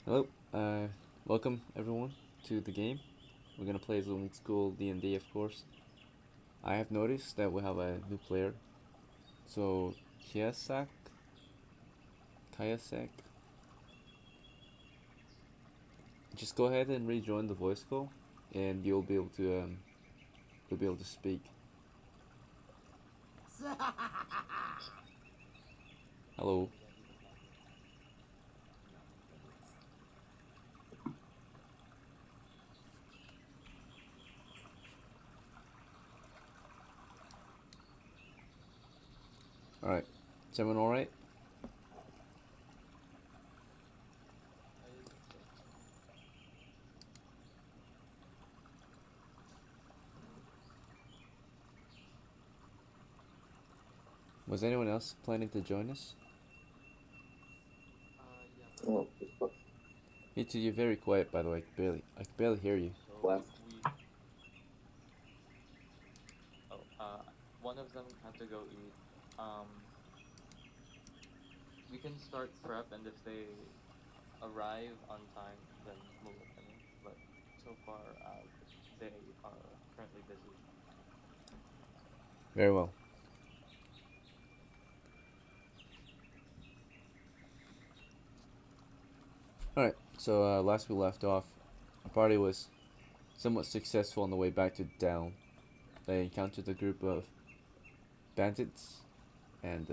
Hello, welcome everyone to the game. We're gonna play as old school D&D, of course. I have noticed that we have a new player. So, Kayasak, just go ahead and rejoin the voice call, and you'll be able to speak. Hello. All right. Is everyone all right? Was anyone else planning to join us? Oh, Me too. You're very quiet, by the way. I can barely hear you. left. One of them had to go eat. We can start prep, and if they arrive on time, then we'll finish. But so far, they are currently busy. Very well. Alright, so last we left off, our party was somewhat successful on the way back to DELN. They encountered a group of bandits and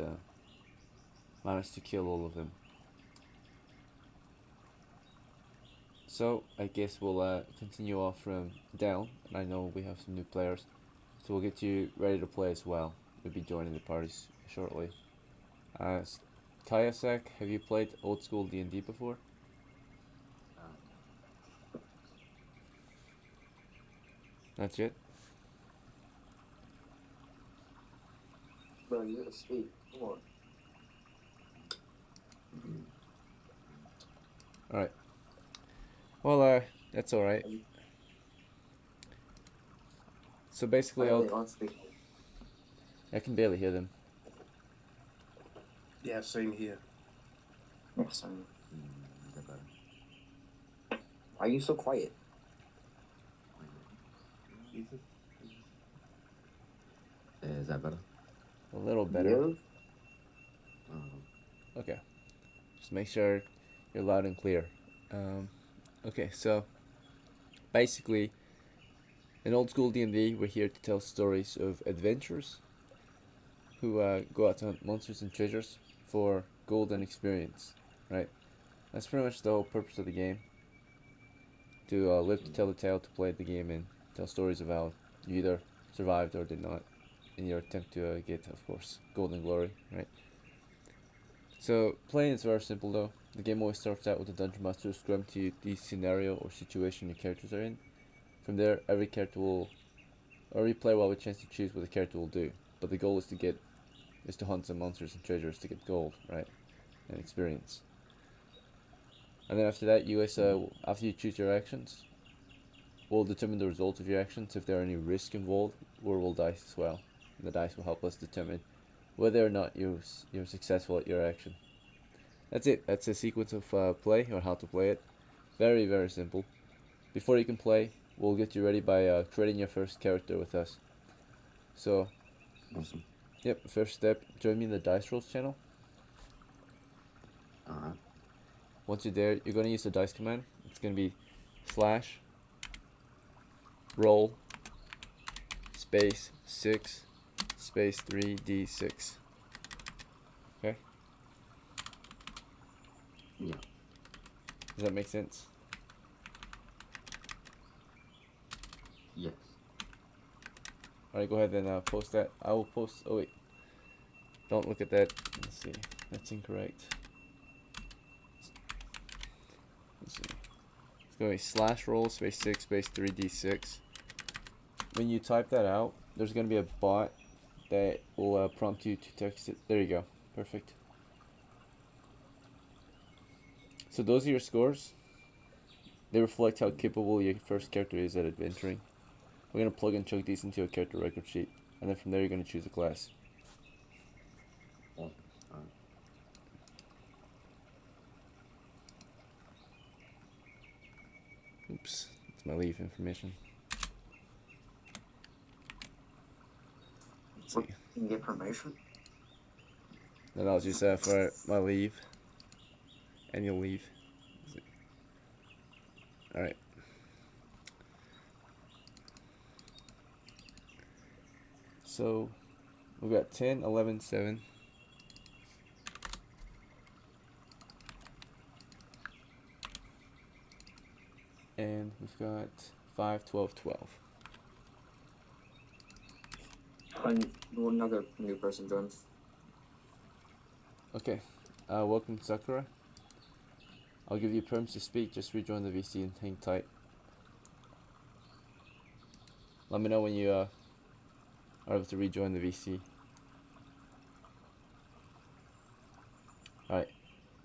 managed to kill all of them. So I guess we'll continue off from DELN, and I know we have some new players, so we'll get you ready to play as well. We'll be joining the parties shortly. Kayasak, have you played old school D&D before? Not yet? Bro, you gotta speak. Come on. Alright. Well, that's alright. So basically, I can barely hear them. Yeah, same here. Awesome. Why are you so quiet? Is that better? A little better. Yeah. Okay. Just make sure you're loud and clear. Okay, so basically, in old school D&D, we're here to tell stories of adventurers who go out to hunt monsters and treasures for gold and experience, right? That's pretty much the whole purpose of the game. To live to tell the tale, to play the game, and tell stories of how you either survived or did not in your attempt to get, of course, gold and glory, right? So playing is very simple though. The game always starts out with the dungeon master describing to you the scenario or situation your characters are in. From there, every player will have a chance to choose what the character will do. But the goal is to hunt some monsters and treasures to get gold, right, and experience. And then after that, after you choose your actions, we'll determine the results of your actions. If there are any risk involved, we'll roll dice as well. And the dice will help us determine whether or not you're successful at your action. That's it. That's a sequence of play, or how to play it. Very, very simple. Before you can play, we'll get you ready by creating your first character with us. So, Awesome. yep, first step, join me in the Dice Rolls channel. Alright. Once you're there, you're going to use the dice command. It's going to be slash roll space 6 space 3d6. Okay? Yeah. Does that make sense? Yes. Alright, go ahead and post that. I will post. Oh, wait. Don't look at that. Let's see. That's incorrect. Let's see. It's going to be slash roll space 6 space 3d6. When you type that out, there's going to be a bot that will prompt you to text it. There you go. Perfect. So those are your scores. They reflect how capable your first character is at adventuring. We're going to plug and chug these into a character record sheet. And then from there you're going to choose a class. Awesome. Alright. Oops, it's my leave information. Let's What, see. you can get promotion? That was just for my leave. Annual leave. Alright. So we've got 10, 11, 7. And we've got 5, 12, 12. And another new person joins. Okay. Welcome, Sakura. I'll give you perms to speak. Just rejoin the VC and hang tight. Let me know when you are able to rejoin the VC. Alright.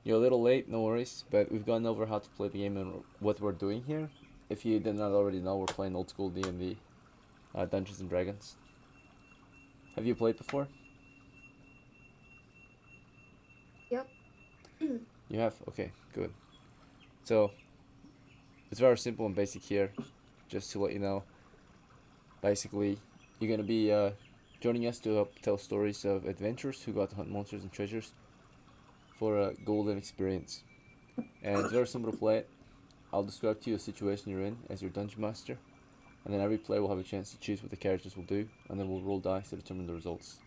You're a little late, no worries, but we've gone over how to play the game and what we're doing here. If you did not already know, we're playing old school D&D, Dungeons and Dragons. Have you played before? Yep. You have? Okay, good. So, it's very simple and basic here, just to let you know. Basically, you're going to be joining us to help tell stories of adventurers who got to hunt monsters and treasures for a golden experience. And it's very simple to play it. I'll describe to you a situation you're in as your dungeon master, and then every player will have a chance to choose what the characters will do, and then we'll roll dice to determine the results.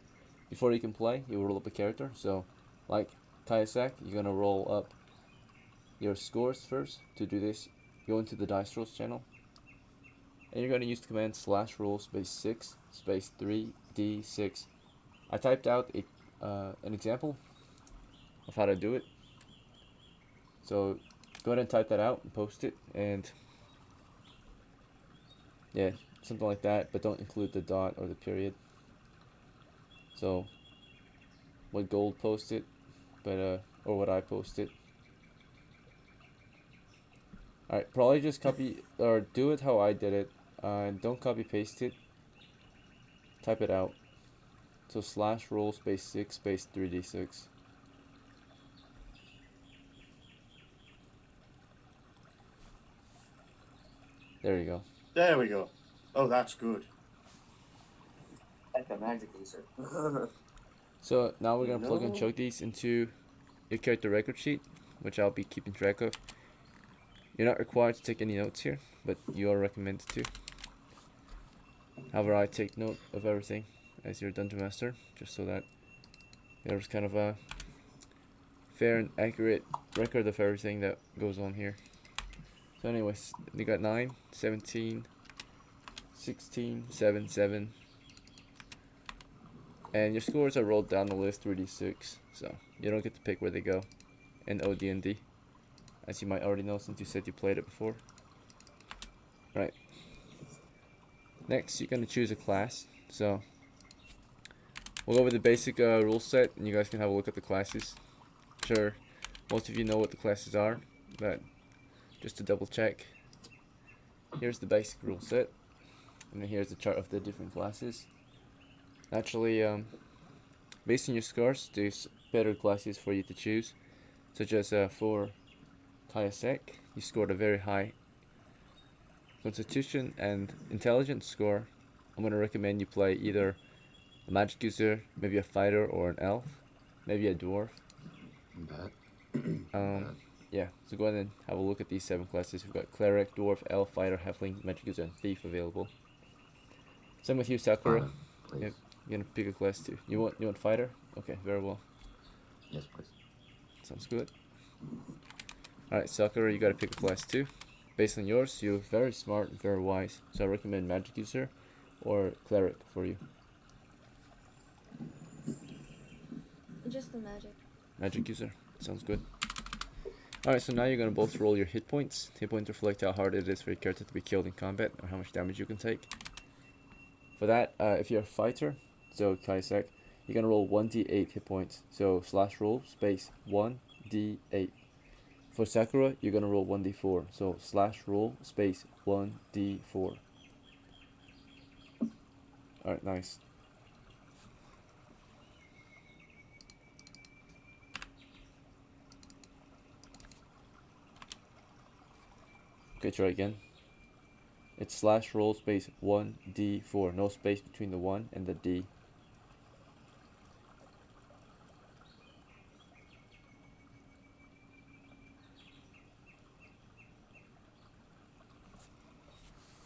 Before you can play, you will roll up a character. So, like Kayasak, you're going to roll up your scores first. To do this, go into the dice rolls channel, and you're going to use the command /roll space 6 space 3d6. I typed out an example of how to do it, so go ahead and type that out and post it, and yeah, something like that, but don't include the dot or the period. So what Gold posted, but or what I posted. Alright, probably just copy or do it how I did it. Don't copy paste it. Type it out. So /roll space 6 space 3d6. There you go. There we go. Oh, that's good. Like a magic user. So now we're gonna plug and No. chug these into your character record sheet, which I'll be keeping track of. You're not required to take any notes here, but you are recommended to. However, I take note of everything as your dungeon master, just so that there's kind of a fair and accurate record of everything that goes on here. So anyways, you got 9, 17, 16, 7, 7. And your scores are rolled down the list 3d6, so you don't get to pick where they go in OD&D, as you might already know since you said you played it before. Right. Next, you're going to choose a class. So we'll go over the basic rule set, and you guys can have a look at the classes. Sure, most of you know what the classes are, but just to double check, here's the basic rule set, and then here's the chart of the different classes. Naturally, based on your scores, there's better classes for you to choose, such as for Kayasak, you scored a very high Constitution and Intelligence score. I'm going to recommend you play either a magic user, maybe a fighter or an elf, maybe a dwarf. Yeah, so go ahead and have a look at these 7 classes. We've got cleric, dwarf, elf, fighter, halfling, magic user, and thief available. Same with you, Sakura. Please. Yep. You're gonna pick a class too. You want fighter? Okay, very well. Yes, please. Sounds good. Alright, Sakura, you gotta pick a class too. Based on yours, you're very smart and very wise. So I recommend magic user or cleric for you. Just the magic. Magic user. Sounds good. Alright, so now you're gonna both roll your hit points. Hit points reflect how hard it is for your character to be killed in combat or how much damage you can take. For that, if you're a fighter, so Kayasak, you're gonna roll 1d8 hit points. So /roll space 1d8. For Sakura, you're gonna roll 1d4. So /roll space 1d4. Alright, nice. Okay, try again. It's slash roll space 1D4. No space between the 1 and the D.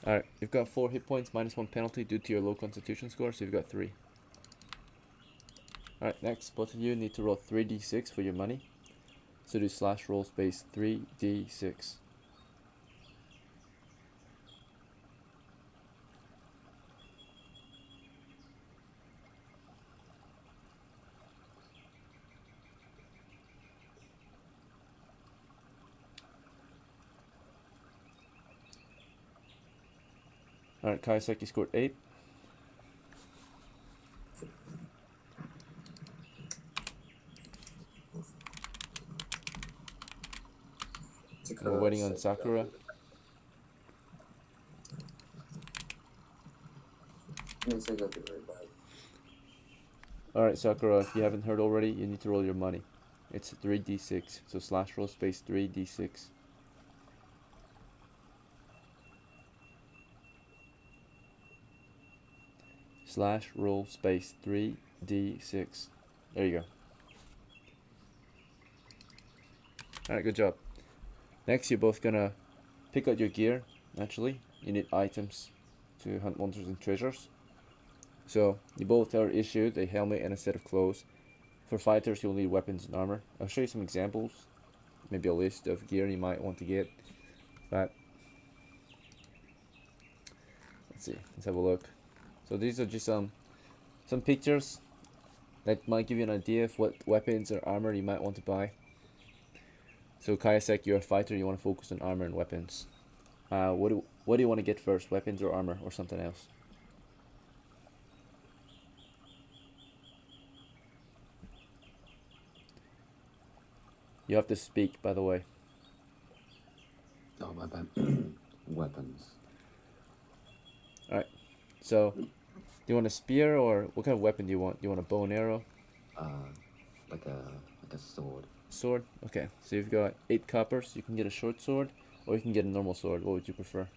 Alright, you've got 4 hit points minus 1 penalty due to your low constitution score, so you've got 3. Alright, next, both of you need to roll 3d6 for your money. So do slash roll space 3d6. Alright, Kayaseki scored 8. We're waiting on Sakura. Yes, I got it right back. Alright, Sakura, if you haven't heard already, you need to roll your money. It's 3d6, so slash roll space 3d6. Slash roll space 3d6. There you go. Alright, good job. Next, you're both gonna pick out your gear. Naturally, you need items to hunt monsters and treasures. So, you both are issued a helmet and a set of clothes. For fighters, you'll need weapons and armor. I'll show you some examples, maybe a list of gear you might want to get. But let's see, let's have a look. So these are just some pictures that might give you an idea of what weapons or armor you might want to buy. So Kayasek, you're a fighter, you want to focus on armor and weapons. What do you want to get first, weapons or armor or something else? You have to speak, by the way. Oh, weapon. Weapons. Alright, so do you want a spear or what kind of weapon do you want? Do you want a bow and arrow? Like a sword. Sword? Okay, so you've got 8 coppers. You can get a short sword or you can get a normal sword. What would you prefer?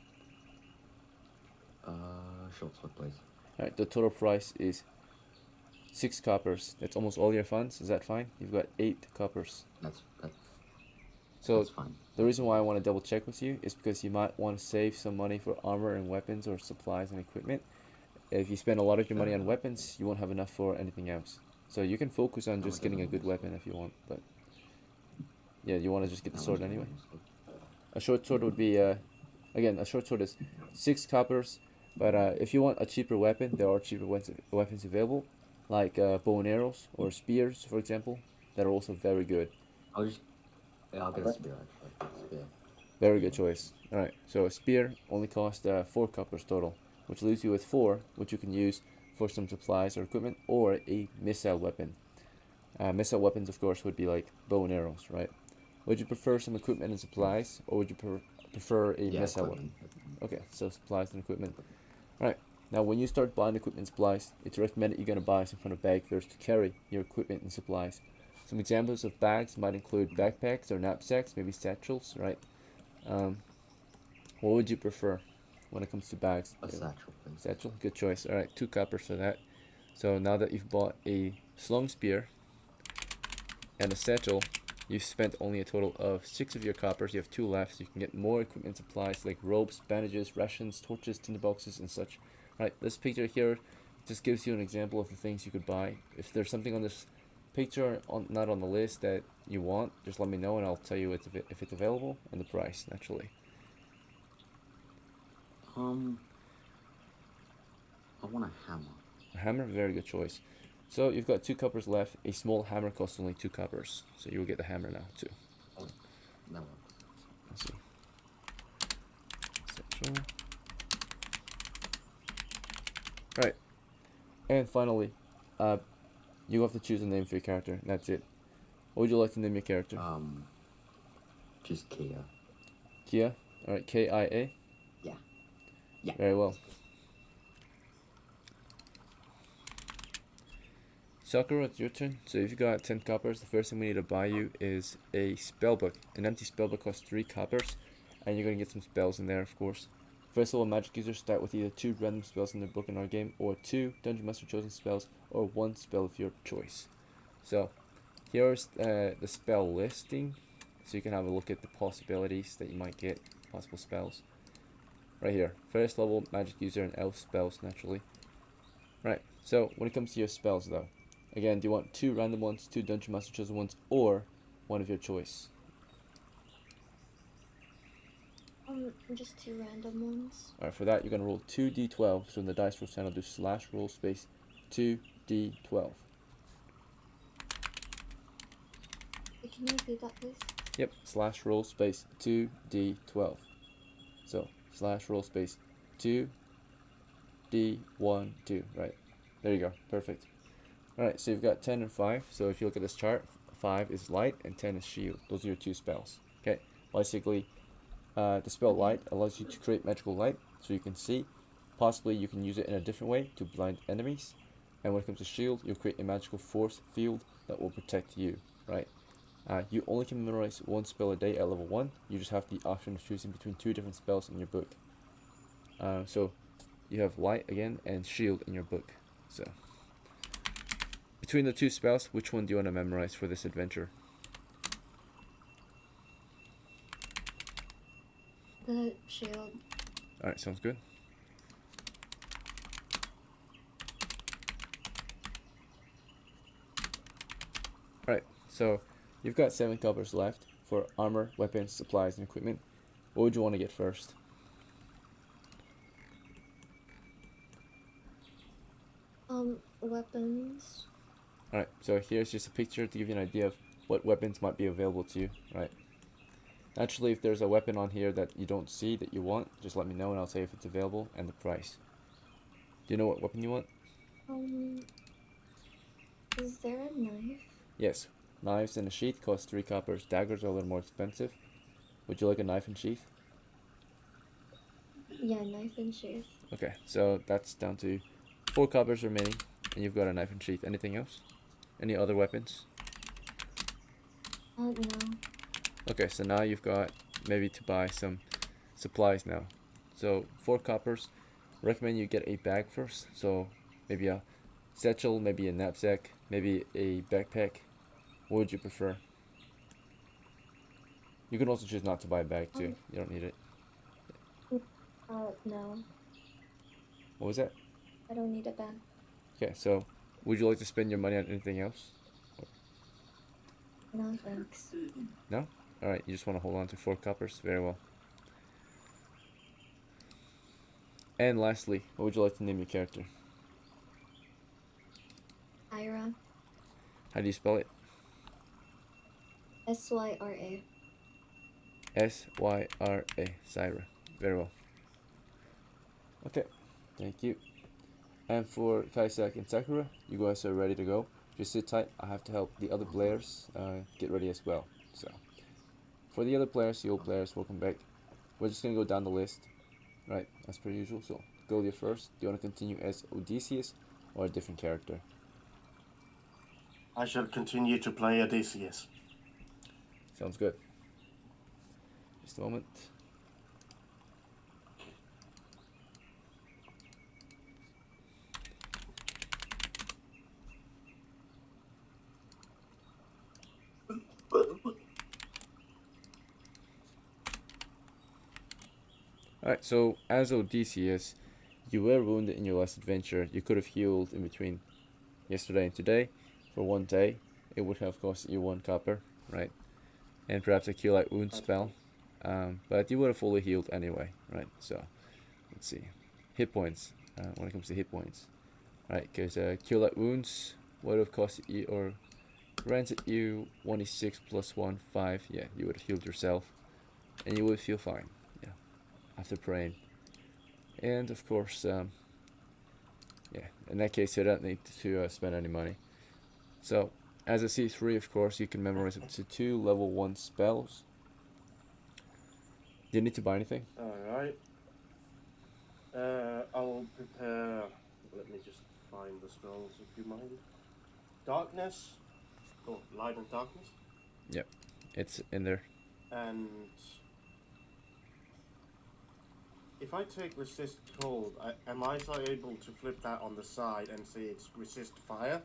Short sword, please. Alright, the total price is 6 coppers. That's almost all your funds. Is that fine? You've got 8 coppers. That's fine. The reason why I want to double check with you is because you might want to save some money for armor and weapons or supplies and equipment. If you spend a lot of your money on weapons, you won't have enough for anything else. So you can focus on just getting a good weapon if you want, but yeah, you want to just get the sword anyway. A short sword would be, again, a short sword is 6 coppers, but if you want a cheaper weapon, there are cheaper weapons available, like bow and arrows or spears, for example, that are also very good. I'll get a spear, actually. Spear. Very good choice. Alright, so a spear only costs 4 coppers total, which leaves you with 4, which you can use for some supplies or equipment, or a missile weapon. Missile weapons, of course, would be like bow and arrows, right? Would you prefer some equipment and supplies, or would you prefer a missile weapon? Okay, so supplies and equipment. Alright, now when you start buying equipment and supplies, it's recommended you're going to buy some kind of bag first to carry your equipment and supplies. Some examples of bags might include backpacks or knapsacks, maybe satchels, right? What would you prefer when it comes to bags? A satchel, please. Satchel, good choice. Alright, 2 coppers for that. So now that you've bought a slung spear and a satchel, you've spent only a total of 6 of your coppers. You have 2 left, so you can get more equipment supplies like ropes, bandages, rations, torches, tinderboxes, and such. Alright, this picture here just gives you an example of the things you could buy. If there's something on this picture not on the list that you want, just let me know and I'll tell you if it's available and the price, naturally. I want a hammer. A hammer, very good choice. So you've got 2 coppers left. A small hammer costs only 2 coppers, so you'll get the hammer now too. Oh, that works. Let's see. Satchel. Right, and finally, you have to choose a name for your character. And that's it. What would you like to name your character? Just Kia. Kia. All right, Kia. Yeah. Yeah. Very well. Sakura, it's your turn. So if you got 10 coppers, the first thing we need to buy you is a spellbook. An empty spellbook costs 3 coppers. and you're going to get some spells in there, of course. First level magic users start with either 2 random spells in their book in our game, or 2 Dungeon Master chosen spells, or 1 spell of your choice. So, here's the spell listing, so you can have a look at the possibilities that you might get, possible spells. Right here, first level magic user and elf spells, naturally. Right, so when it comes to your spells though, again, do you want 2 random ones, 2 Dungeon Master chosen ones, or 1 of your choice? Just 2 random ones. Alright, for that you're going to roll 2d12, so in the dice roll channel do /roll space 2d12. Can you repeat that, please? Yep, /roll space 2d12. So, /roll space 2d12, right. There you go, perfect. Alright, so you've got 10 and 5, so if you look at this chart, 5 is light and 10 is shield. Those are your 2 spells. Okay, basically, the spell light allows you to create magical light, so you can see. Possibly you can use it in a different way to blind enemies. And when it comes to shield, you'll create a magical force field that will protect you, right? You only can memorize 1 spell a day at level 1. You just have the option of choosing between 2 different spells in your book. So you have light again and shield in your book. So between the 2 spells, which one do you want to memorize for this adventure? The shield. Alright, sounds good. Alright, so you've got 7 coppers left for armor, weapons, supplies, and equipment. What would you want to get first? Weapons. Alright, so here's just a picture to give you an idea of what weapons might be available to you, right? Naturally, if there's a weapon on here that you don't see that you want, just let me know and I'll say if it's available and the price. Do you know what weapon you want? Is there a knife? Yes. Knives in a sheath cost 3 coppers. Daggers are a little more expensive. Would you like a knife and sheath? Yeah, knife and sheath. Okay, so that's down to 4 coppers remaining, and you've got a knife and sheath. Anything else? Any other weapons? No. Okay, so now you've got maybe to buy some supplies now. So 4 coppers. Recommend you get a bag first. So maybe a satchel, maybe a knapsack, maybe a backpack. What would you prefer? You can also choose not to buy a bag too. You don't need it. No. What was that? I don't need a bag. Okay, so would you like to spend your money on anything else? No, thanks. No? Alright, you just want to hold on to 4 coppers? Very well. And lastly, what would you like to name your character? Ira. How do you spell it? SYRA. S-Y-R-A. Syra. Very well. Okay, thank you. And for Kaisak and Sakura, you guys are ready to go. Just sit tight. I have to help the other players get ready as well. So, for the other players, the old players, welcome back. We're just going to go down the list, right, as per usual. So, Golia first. Do you want to continue as Odysseus or a different character? I shall continue to play Odysseus. Sounds good. Just a moment. Alright, so as Odysseus, you were wounded in your last adventure. You could have healed in between yesterday and today for 1 day. It would have cost you 1 copper, right? And perhaps a Cure Light Wound spell. But you would have fully healed anyway, right? So, let's see. Hit points, when it comes to hit points. Right, because Cure Light Wounds would have cost you, or granted you 1d6 plus 1, 5. Yeah, you would have healed yourself. And you would feel fine, yeah, after praying. And of course, yeah, in that case you don't need to spend any money. So, as a C3, of course, you can memorize up to 2 level 1 spells. Do you need to buy anything? Alright. I'll prepare. Let me just find the spells, if you mind. Darkness. Oh, light and darkness. Yep, it's in there. And if I take resist cold, am I so able to flip that on the side and say it's resist fire?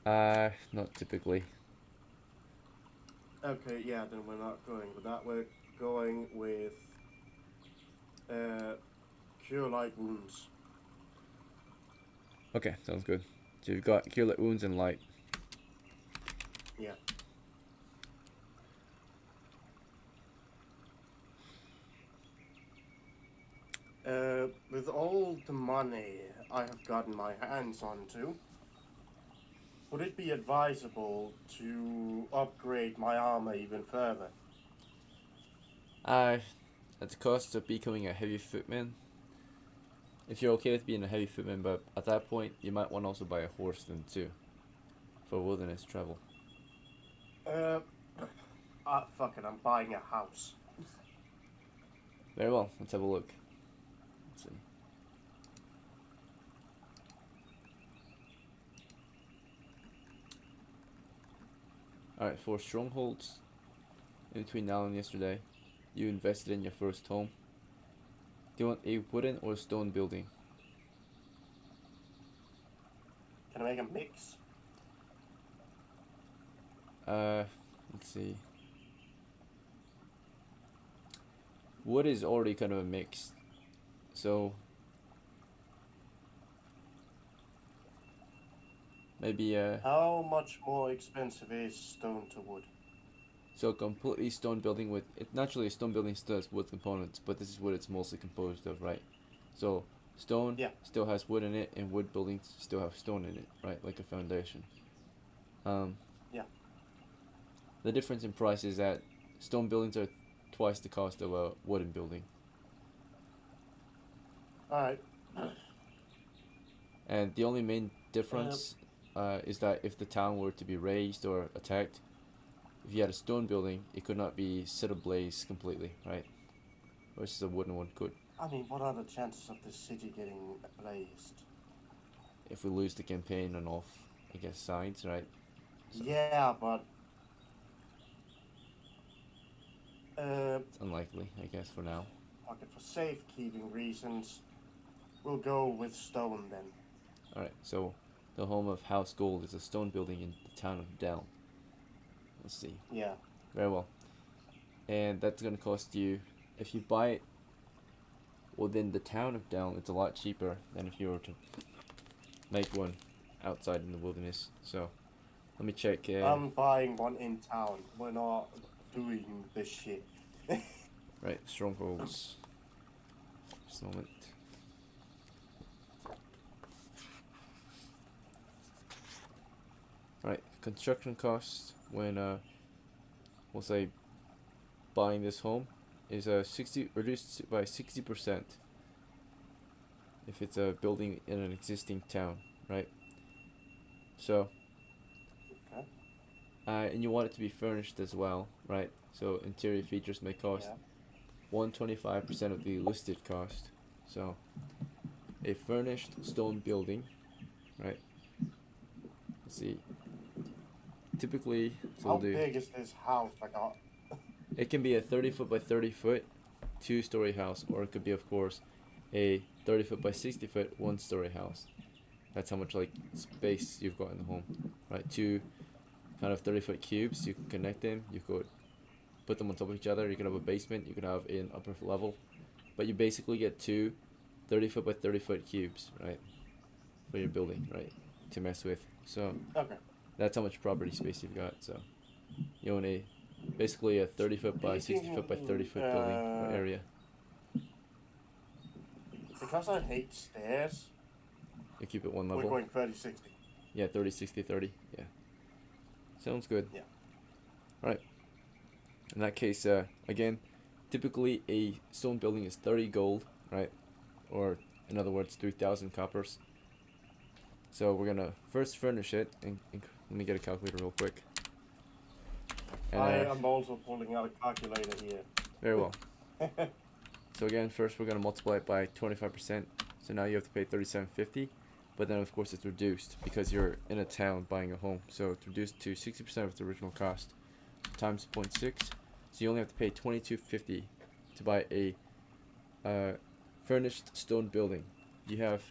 Not typically. Okay, yeah, then we're not going with that. We're going with cure light wounds. Okay, sounds good. So you've got cure light wounds and light. Yeah. With all the money I have gotten my hands onto, would it be advisable to upgrade my armor even further? At the cost of becoming a heavy footman. If you're okay with being a heavy footman, but at that point you might want to also buy a horse then too, for wilderness travel. Fuck it, I'm buying a house. Very well, let's have a look. Let's see. Alright, for strongholds, in between now and yesterday, you invested in your first home. Do you want a wooden or stone building? Can I make a mix? Let's see. Wood is already kind of a mix, so maybe How much more expensive is stone to wood? so completely stone building with it. Naturally, a stone building still has wood components, but this is what it's mostly composed of, right? So stone still has wood in it, and wood buildings still have stone in it, right? Like a foundation. Yeah. The difference in price is that stone buildings are twice the cost of a wooden building. Alright. And the only main difference is that if the town were to be razed or attacked, if you had a stone building, it could not be set ablaze completely, right? Versus a wooden one could. I mean, what are the chances of the city getting blazed? If we lose the campaign on off, I guess, sides, right? So yeah, but it's unlikely, I guess, for now. okay, for safekeeping reasons, we'll go with stone then. Alright, so the home of House Gold is a stone building in the town of DELN. Let's see. Yeah. Very well. And that's going to cost you, if you buy it within the town of DELN, it's a lot cheaper than if you were to make one outside in the wilderness. So let me check. I'm buying one in town. We're not doing this shit. Right, strongholds. Just a moment. Right, construction costs when we'll say buying this home is reduced by 60% if it's a building in an existing town, right? So Okay. and you want it to be furnished as well, right? So interior features may cost 125% of the listed cost. So a furnished stone building, right? Let's see. Typically, so How we'll do. big is this house? Like, It can be a 30-foot by 30-foot, 2-story house, or it could be, of course, a 30-foot by 60-foot, 1-story house. That's how much like space you've got in the home, right? Two kind of 30-foot cubes. You can connect them. You could put them on top of each other. You can have a basement. You can have an upper level, but you basically get two 30-foot by 30-foot cubes, right, for your building, right, to mess with. So okay. that's how much property space you've got. So you own basically a 30-foot by 60-foot by 30-foot building or area. Because I hate stairs, You keep it one we're level. going 30-60. Yeah, 30, 60, 30. Yeah. Sounds good. Yeah. Right. In that case, again, typically a stone building is 30 gold, right? Or in other words, 3,000 coppers. So we're gonna first furnish it, and let me get a calculator real quick. And, I am also pulling out a calculator here. very well. So again, first we're gonna multiply it by 25%. So now you have to pay 37.50, but then of course it's reduced because you're in a town buying a home. So it's reduced to 60% of its original cost times 0.6. So you only have to pay 22.50 to buy a furnished stone building. You have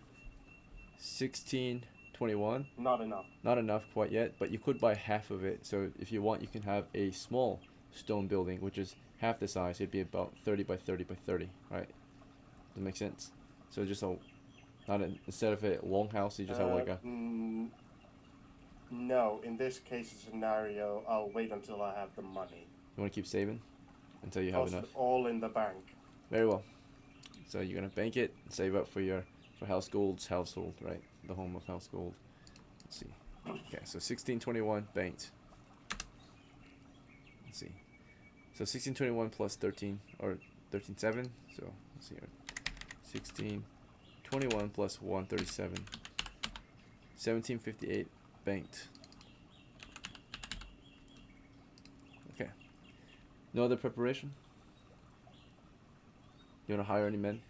1621. Not enough. Not enough quite yet, but you could buy half of it. So if you want, you can have a small stone building, which is half the size. It'd be about 30 by 30 by 30, right? Does that make sense? So just a, instead of a long house, you just have like a... No, in this case scenario, I'll wait until I have the money. You want to keep saving until you have enough? All in the bank. Very well. So you're gonna bank it, save up for Housegold's household, right? The home of Housegold. Let's see. Okay, so 1621 banked. Let's see. So 1621 plus 13 or 13.7. So let's see here. 1621 plus 137. 1758 banked. Okay. No other preparation? You wanna hire any men?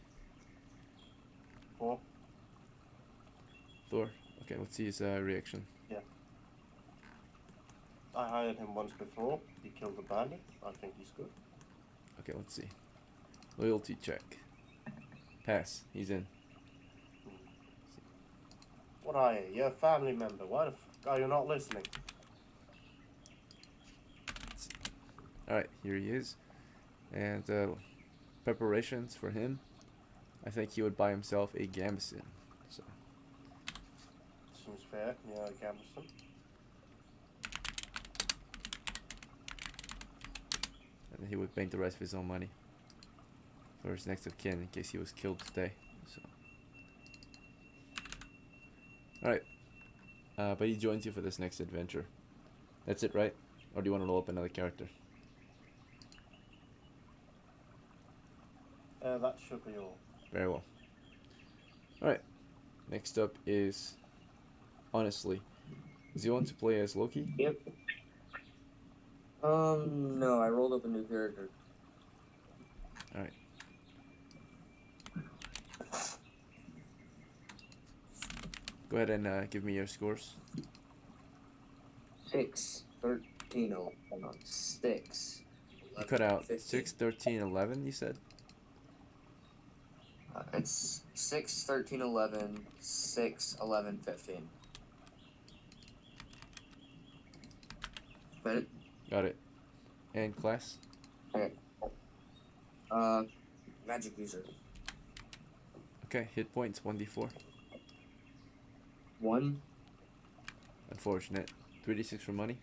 4. Thor. Okay, let's see his reaction. Yeah. I hired him once before. He killed a bandit. I think he's good. Okay, let's see. Loyalty check. Pass. He's in. What are you? You're a family member. Why the fuck are you not listening? Alright, here he is. And preparations for him. I think he would buy himself a gambeson. So Seems fair. Yeah, Gamberson. and then he would bank the rest of his own money for his next of kin in case he was killed today. So alright. But he joins you for this next adventure. That's it, right? Or do you want to roll up another character? That should be all. Very well. Alright. Next up is Honestly. Does he want to play as Loki? Yep. No, I rolled up a new character. Alright. Go ahead and give me your scores. 6, 13, oh, hold on, 6. You cut out 15. 6, 13, 11, you said? It's 6, 13, 11, 6, 11, 15. Got it? Got it. And class? Okay. Magic user. Okay, hit points 1d4. 1, Unfortunate. 3d6 for money.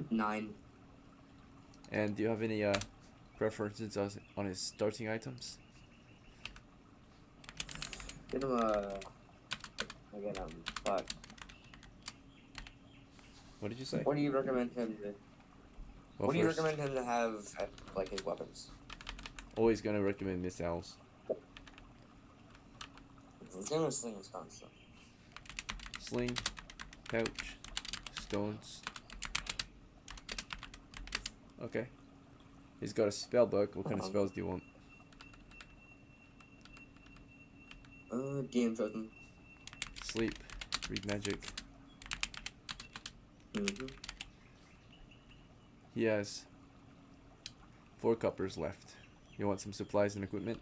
9. And do you have any preferences on his starting items? Get him a. Again, fuck. What did you say? What do you recommend him to? Well, What do you first, recommend him to have at, like, his weapons? always gonna recommend missiles. He's gonna sling his constant. Sling, pouch, stones. Okay. He's got a spell book. What kind of spells do you want? DM token. Sleep, read magic. Mm-hmm. He has 4 coppers left. You want some supplies and equipment?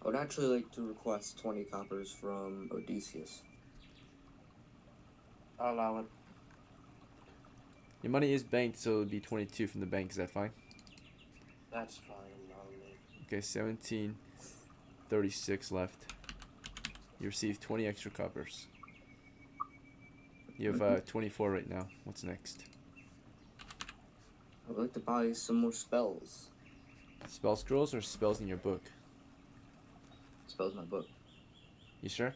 I would actually like to request 20 coppers from Odysseus. I'll allow it. Your money is banked, so it would be 22 from the bank. Is that fine? That's fine. I'll leave. Okay, 1736 left. You receive 20 extra coppers. You have 24 right now. What's next? I would like to buy some more spells. Spell scrolls or spells in your book? Spells in my book. You sure?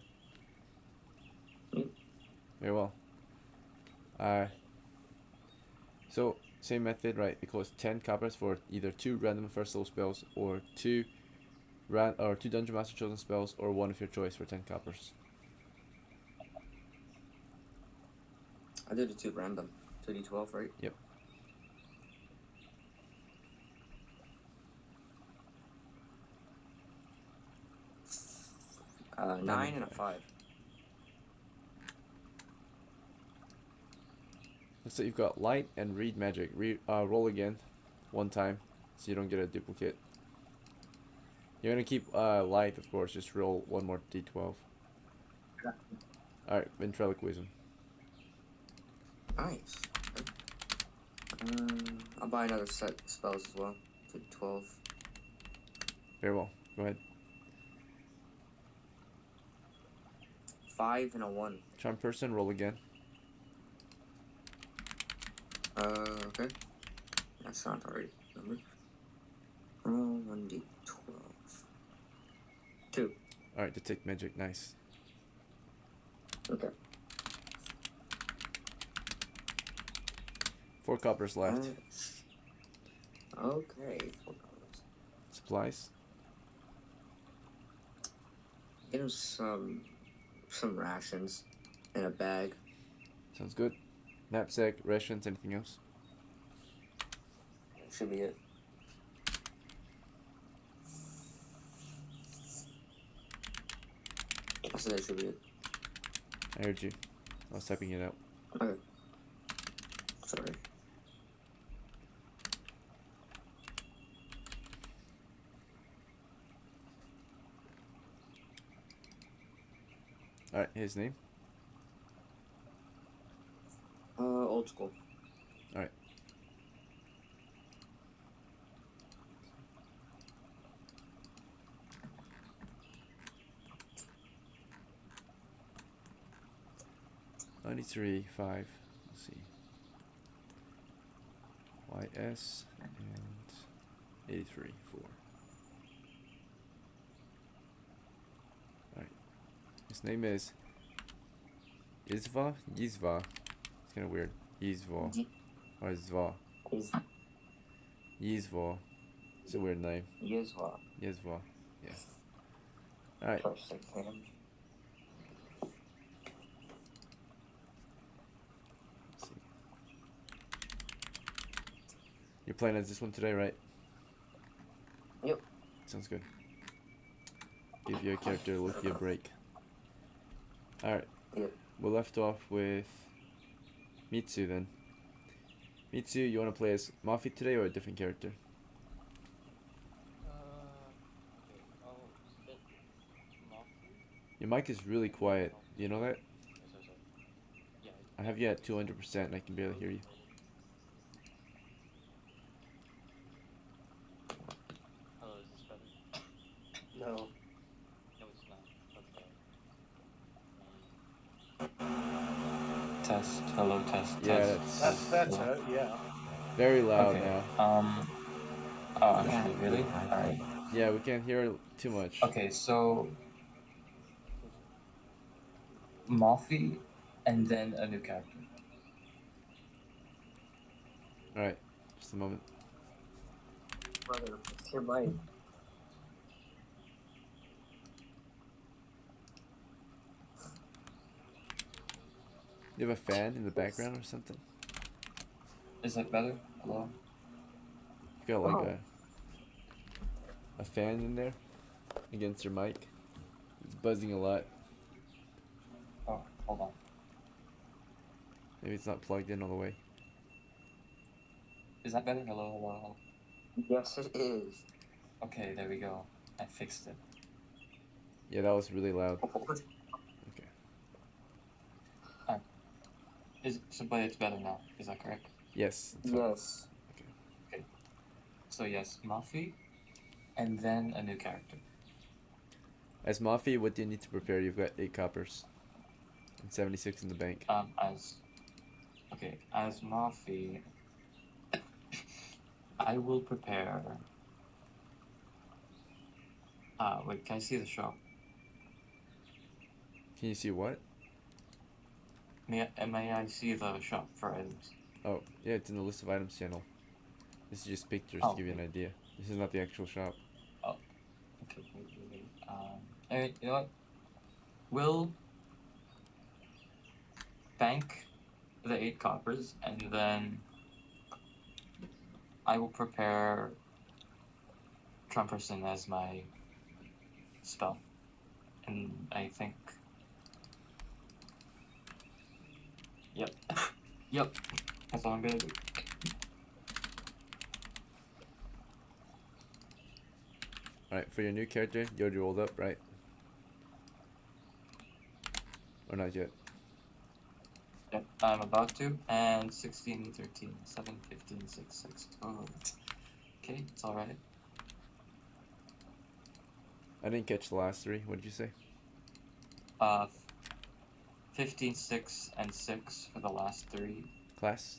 Mm. Very well. So same method, right? It costs 10 coppers for either 2 random first level spells or 2 Dungeon Master chosen spells, or 1 of your choice for 10 coppers. I did a 2 random. 2d12, right? Yep. Nine and a 5. Looks like you've got light and read magic. Roll again, 1 time. so you don't get a duplicate. You're gonna keep light, of course. Just roll one more d12. All right, ventriloquism. Nice. I'll buy another set of spells as well. To 12. Very well. Go ahead. 5 and a 1. Charm person, roll again. Okay. That's not the right number. Roll 1d12. 2. All right, detect magic. Nice. Okay. 4 coppers left. Okay. 4 colors. Supplies. Get him some rations in a bag. Sounds good. Knapsack, rations, anything else? Should be it. I said that should be it. I heard you. I was typing it out. Okay. Sorry. All right, his name. Old school. All right. $93.5. Let's see. YS and 83.4. Alright. His name is YSVA? YSVA. It's kinda weird. YSVA. Or YSVA. YSVA. It's a weird name. YSVA. YSVA. Yeah. Alright. You're playing as this one today, right? Yep. Sounds good. Give your character a break. Alright. Yep. We left off with Mitsu then. Mitsu, you want to play as MAFI today or a different character? Okay, I'll spit MAFI. Your mic is really quiet. You know that? Sorry. Yeah. I have you at 200% and I can barely hear you. Hello, is this better? No. No, it's not. Okay. Test. Hello, test. Yeah, test. That's better, yeah. very loud Okay. now. Oh, actually, really? Alright. Yeah, we can't hear too much. Okay, so MAFI and then a new character. Alright, just a moment. Brother, it's your mic. You have a fan in the background or something? Is that better? Hello? You got like Oh. a fan in there against your mic. It's buzzing a lot. Oh, hold on. Maybe it's not plugged in all the way. Is that better? Hello? Yes, it is. Okay, there we go. I fixed it. Yeah, that was really loud. Okay. But it's better now. Is that correct? Yes. It's fine. Yes. So yes, MAFI, and then a new character. As MAFI, what do you need to prepare? You've got 8 coppers and 76 in the bank. As MAFI, I will prepare. Wait, can I see the shop? Can you see what? May I see the shop for items? Oh, yeah, it's in the list of items channel. This is just pictures Oh, to give you an idea. This is not the actual shop. Okay, wait. Alright, you know what? We'll bank the 8 coppers, and then I will prepare Trumperson as my spell. And I think... Yep. Yep. That's all I'm gonna do. Alright, for your new character, you already rolled up, right? Or not yet? Yep, I'm about to. And 16, 13, 7, 15, 6, 6. Oh. Okay, it's alright. I didn't catch the last three. What did you say? 15, 6, and 6 for the last 3. Class?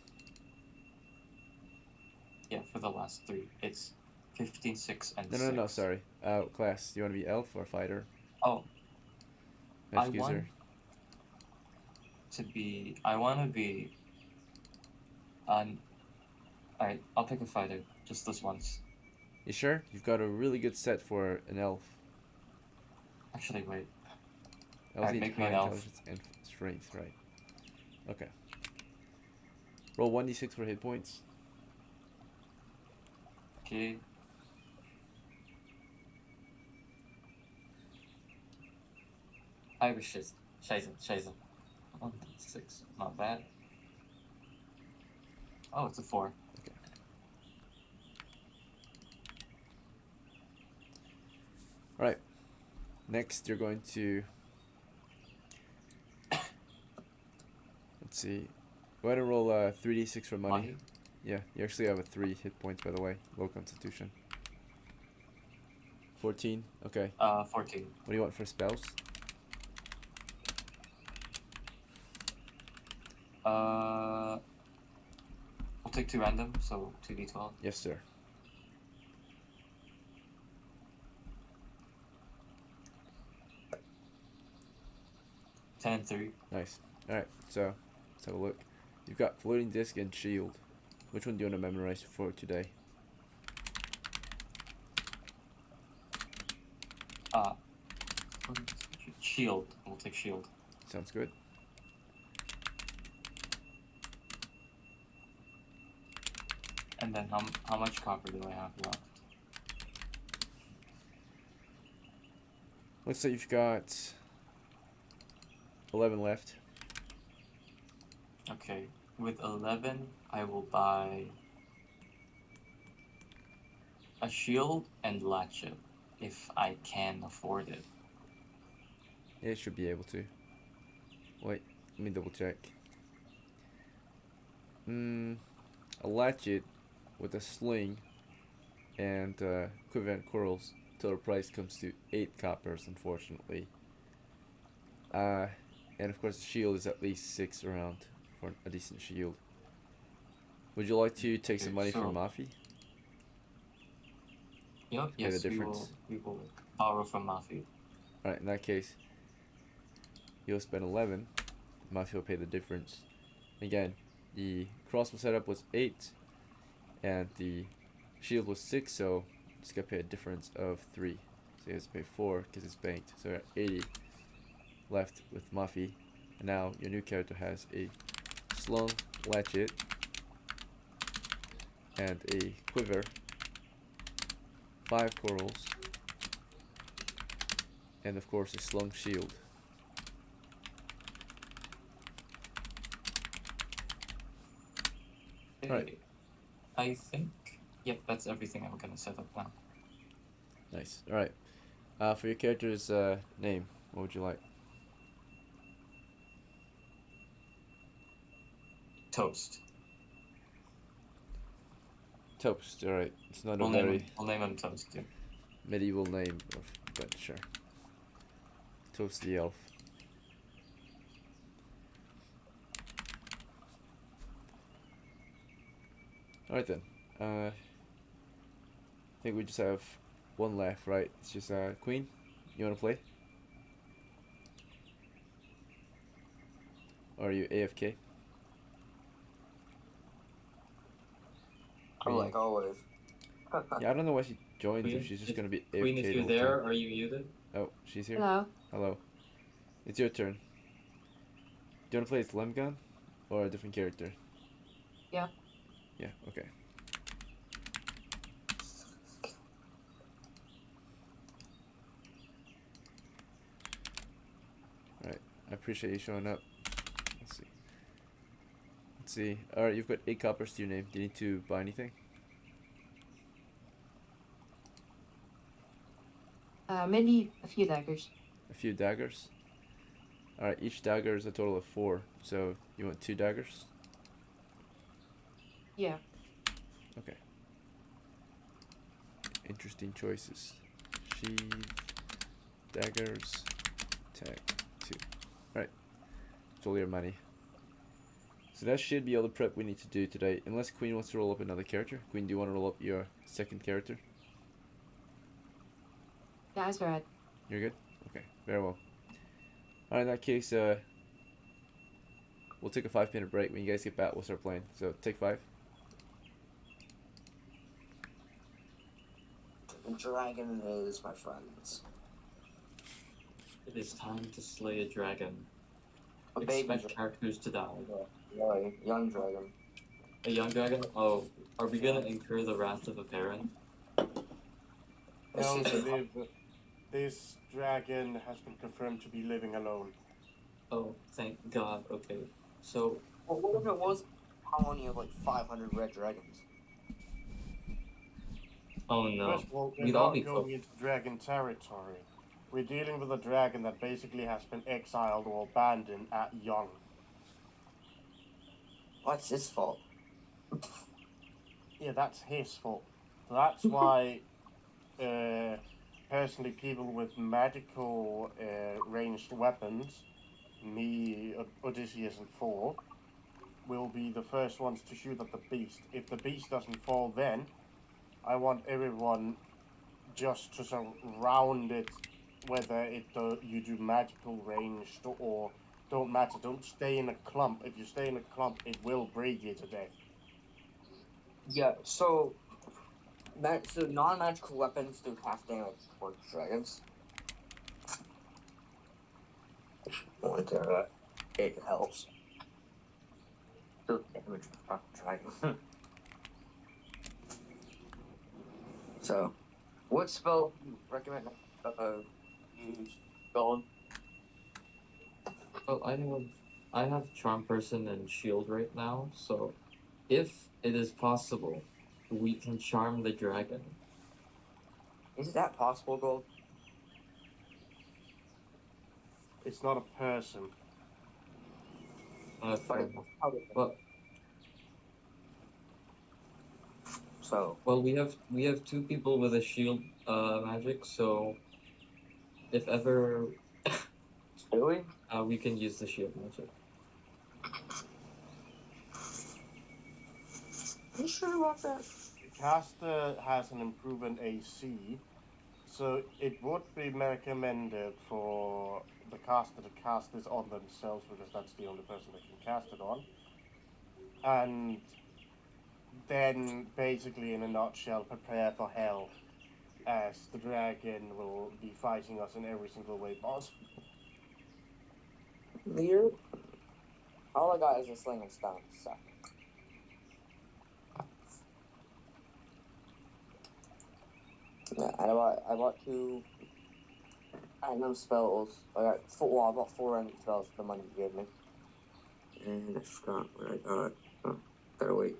Yeah, for the last 3. It's 15, 6, and No, 6. no, sorry. Class. You want to be elf or fighter? Oh, Magic user? I want to be alright, I'll pick a fighter. Just this once. You sure? You've got a really good set for an elf. Actually, wait. Elves Alright, need make me high an elf. intelligence and strength, right? Okay. Roll 1d6 for hit points. Okay. Irish is Scheiße. 1, 6. Not bad. Oh, it's a 4. Okay. Alright. Next, you're going to... Let's see. Go ahead and roll 3d6 for money. Money? Yeah, you actually have a 3 hit points, by the way. Low constitution. 14. Okay. 14. What do you want for spells? I'll take 2 random, so 2d12. Yes, sir. Ten and 3. Nice. Alright, so let's have a look. You've got floating disc and shield. Which one do you want to memorize for today? Shield. We'll take shield. Sounds good. And then how much copper do I have left? Looks like you've got 11 left. Okay. With 11, I will buy a shield and latchet if I can afford it. Yeah, it should be able to. Wait, let me double check. A latchet with a sling and equivalent corals. Total price comes to 8 coppers, unfortunately. And of course, the shield is at least 6 around for a decent shield. Would you like to take some money from MAFI? Yep. Pay the Yes, difference. we will borrow from MAFI. Alright, in that case, you'll spend 11. MAFI will pay the difference. Again, the crossbow setup was 8, and the shield was 6, so it's gonna pay a difference of 3. So he has to pay 4 because it's banked. So we're at 80 left with MAFI. And now your new character has a slung latchet and a quiver, 5 corals, and of course a slung shield. Right. I think, yep, that's everything I'm gonna set up now. Nice. Alright. For your character's name, what would you like? Toast. Toast. Alright. It's not We'll a name very him. We'll name him Toast too. medieval name, but sure. Toast the elf. Alright then. I think we just have one left, right? It's just Queen. You wanna play? Or are you AFK? I'm like always. Yeah, I don't know why she joined Queen, if she's just if- gonna be AFK. Queen, if the you're whole there, time. are you muted? Oh, she's here. Hello. Hello. It's your turn. Do you wanna play as LEMGAHN or a different character? Yeah. Yeah, okay. Alright, I appreciate you showing up. Let's see. Let's see. Alright, you've got 8 coppers to your name. Do you need to buy anything? Maybe a few daggers. A few daggers. All right, each dagger is a total of 4. So you want 2 daggers? Yeah. Okay. Interesting choices. Sheath, daggers, tag 2. Alright, it's all your money. So that should be all the prep we need to do today. Unless Queen wants to roll up another character. Queen, do you want to roll up your second character? Yeah, that's alright. You're good? Okay, very well. Alright, in that case, we'll take a 5-minute break. When you guys get back, we'll start playing. So, take 5. Dragon is my friends. It is time to slay a dragon. A baby Expect characters to die. Yeah, young dragon. A young dragon? Oh, are we gonna incur the wrath of a parent? No, this dragon has been confirmed to be living alone. Oh, thank God. Okay, so Well, what if it was a colony of like 500 red dragons? oh no, First of all, we're we'd all not be going into dragon territory. We're dealing with a dragon that basically has been exiled or abandoned at young. What's his fault? Yeah, that's his fault. So that's why, personally, people with magical ranged weapons, me, Odysseus, and Thor, will be the first ones to shoot at the beast. If the beast doesn't fall, then I want everyone just to surround it, whether you do magical ranged or don't matter. Don't stay in a clump. If you stay in a clump, it will break you to death. Yeah, so non-magical weapons do half damage towards dragons. It helps. Do damage to dragon. So, what spell do you recommend use going? well, I have Charm Person and Shield right now, so if it is possible, we can charm the dragon. Is that possible, Gold? It's not a person. Fair enough. Well, So, we have 2 people with a shield magic, so if ever really? we can use the shield magic. You sure about that? The caster has an improvement AC, so it would be recommended for the caster to cast this on themselves because that's the only person that can cast it on. And then, basically, in a nutshell, prepare for hell, as the dragon will be fighting us in every single way possible. Leader? All I got is a sling and stone, so. Yeah, I bought 2 random spells. I bought 4 random spells for the money you gave me. And I forgot what I got. Oh, better wait.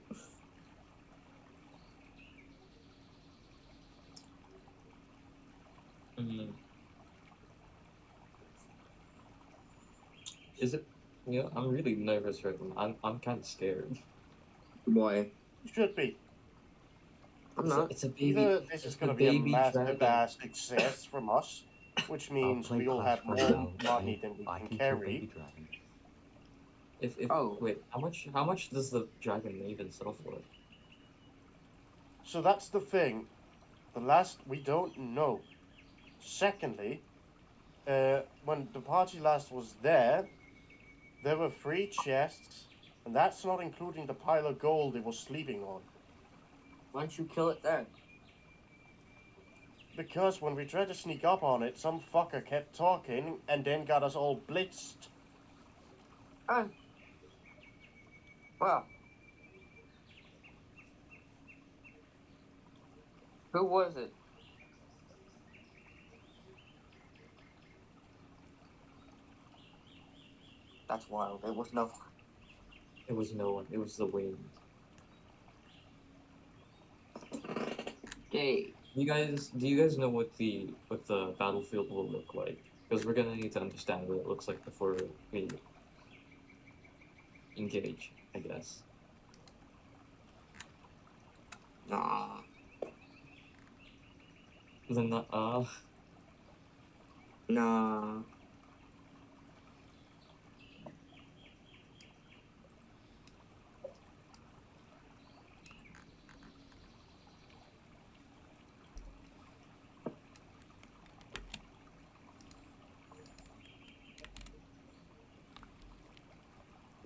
Mm. Is it? Yeah, I'm really nervous right now. I'm kind of scared. Why? You should be. I'm not. It's a baby. Either this is It's going a to be a baby massive dragon. ass success from us, which means play we'll Clash have for more now, money and than we I can can kill carry. baby dragons. If Oh. Wait, how much does the dragon maven sell for? So that's the thing. We don't know. Secondly, when the party last was there were 3 chests, and that's not including the pile of gold it was sleeping on. Why don't you kill it then? Because when we tried to sneak up on it, some fucker kept talking and then got us all blitzed. Well. Who was it? That's wild. It was no. It was no one. It was the wind. Hey, Do you guys know what the battlefield will look like? Because we're gonna need to understand what it looks like before we engage, I guess. Nah. Then Nah.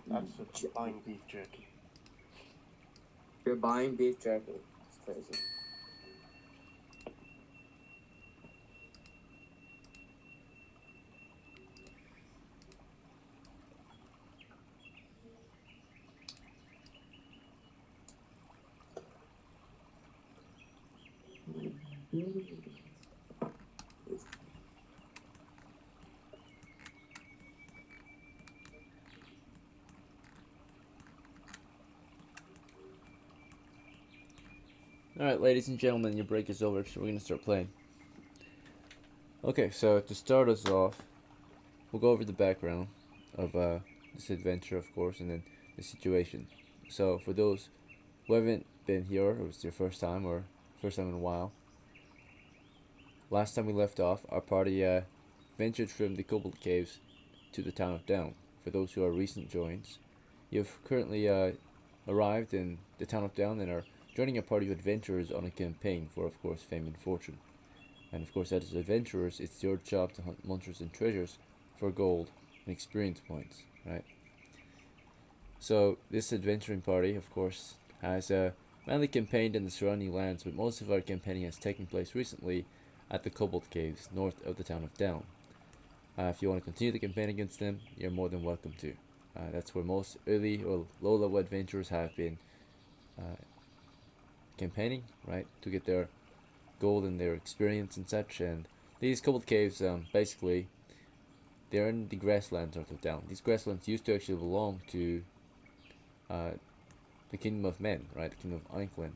That's buying beef jerky. You're buying beef jerky. It's crazy. Alright, ladies and gentlemen, your break is over, so we're gonna start playing. Okay, so to start us off, we'll go over the background of this adventure, of course, and then the situation. So, for those who haven't been here, or it's their first time, or first time in a while, last time we left off, our party ventured from the Cobalt Caves to the town of Down. For those who are recent joins, you've currently arrived in the town of Down and are joining a party of adventurers on a campaign for, of course, fame and fortune. And of course, as adventurers, it's your job to hunt monsters and treasures for gold and experience points, right? So this adventuring party, of course, has mainly campaigned in the surrounding lands, but most of our campaigning has taken place recently at the Cobalt Caves, north of the town of Down. If you want to continue the campaign against them, you're more than welcome to. That's where most early or low-level adventurers have been campaigning, right, to get their gold and their experience and such. And these Cobalt Caves, basically, they're in the grasslands north of Down. These grasslands used to actually belong to the Kingdom of Men, right, the Kingdom of Inkland,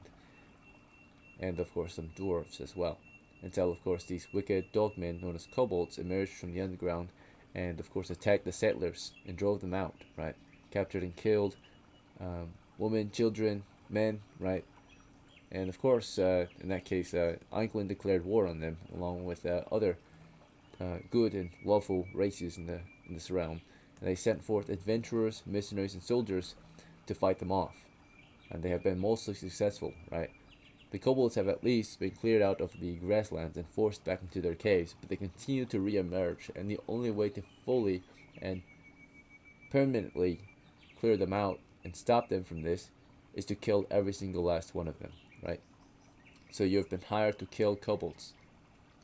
and of course some dwarves as well. Until, of course, these wicked dogmen known as kobolds emerged from the underground and, of course, attacked the settlers and drove them out, right? Captured and killed women, children, men, right? And, of course, in that case, Inkland declared war on them, along with other good and lawful races in this realm. And they sent forth adventurers, mercenaries, and soldiers to fight them off. And they have been mostly successful, right? The kobolds have at least been cleared out of the grasslands and forced back into their caves, but they continue to re-emerge, and the only way to fully and permanently clear them out and stop them from this is to kill every single last one of them, right? So you've been hired to kill kobolds.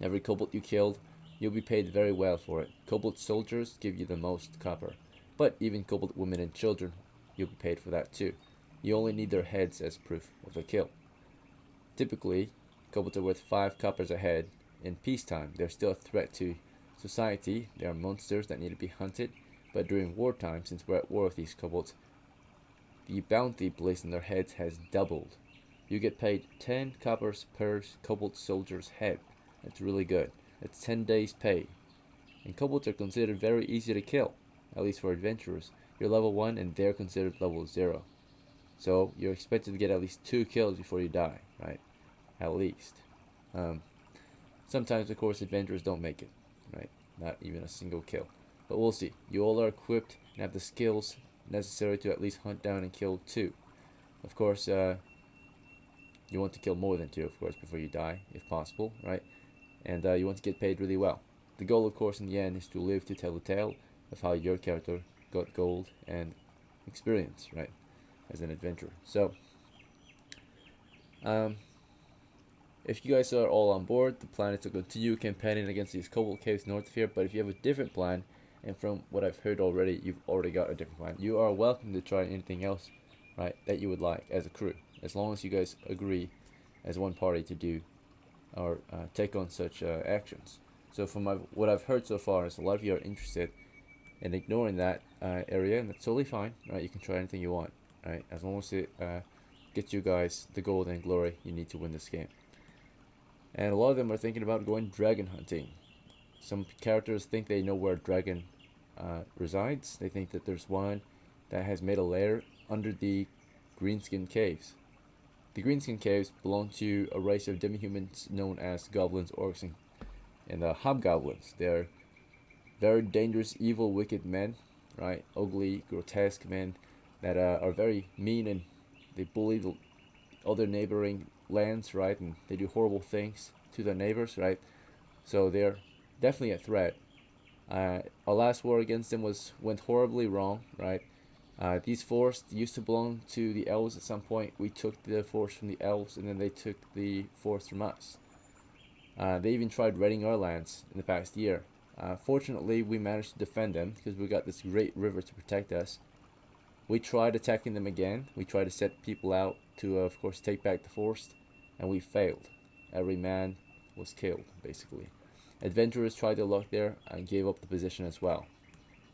Every kobold you killed, you'll be paid very well for it. Kobold soldiers give you the most copper, but even kobold women and children, you'll be paid for that too. You only need their heads as proof of a kill. Typically, kobolds are worth 5 coppers a head. In peacetime, they're still a threat to society. They are monsters that need to be hunted, but during wartime, since we're at war with these kobolds, the bounty placed on their heads has doubled. You get paid 10 coppers per kobold soldier's head. That's really good. That's 10 days' pay. And kobolds are considered very easy to kill, at least for adventurers. You're level 1 and they're considered level 0. So you're expected to get at least 2 kills before you die, right? At least. Sometimes, of course, adventurers don't make it, right? Not even a single kill. But we'll see. You all are equipped and have the skills necessary to at least hunt down and kill 2. Of course, you want to kill more than 2, of course, before you die, if possible, right? And you want to get paid really well. The goal, of course, in the end is to live to tell the tale of how your character got gold and experience, right? As an adventurer. So, if you guys are all on board, the plan is to continue campaigning against these Cobalt Caves north of here, but if you have a different plan, and from what I've heard already, you've already got a different plan, you are welcome to try anything else, right, that you would like as a crew, as long as you guys agree as one party to do or take on such actions. So from what I've heard so far is a lot of you are interested in ignoring that area, and that's totally fine, right? You can try anything you want, right? As long as it gets you guys the gold and glory you need to win this game. and a lot of them are thinking about going dragon hunting. Some characters think they know where a dragon resides. They think that there's one that has made a lair under the Greenskin caves. The Greenskin caves belong to a race of demi-humans known as goblins, orcs, and hobgoblins. They're very dangerous, evil, wicked men, right? Ugly, grotesque men that are very mean, and they bully the other neighboring lands, right? And they do horrible things to their neighbors, right? So they're definitely a threat. Our last war against them went horribly wrong, right? These forests used to belong to the elves at some point. We took the forest from the elves, and then they took the forest from us. They even tried raiding our lands in the past year. Fortunately, we managed to defend them because we got this great river to protect us. We tried attacking them again. We tried to set people out to, of course, take back the forest, and we failed. Every man was killed, basically. Adventurers tried their luck there and gave up the position as well,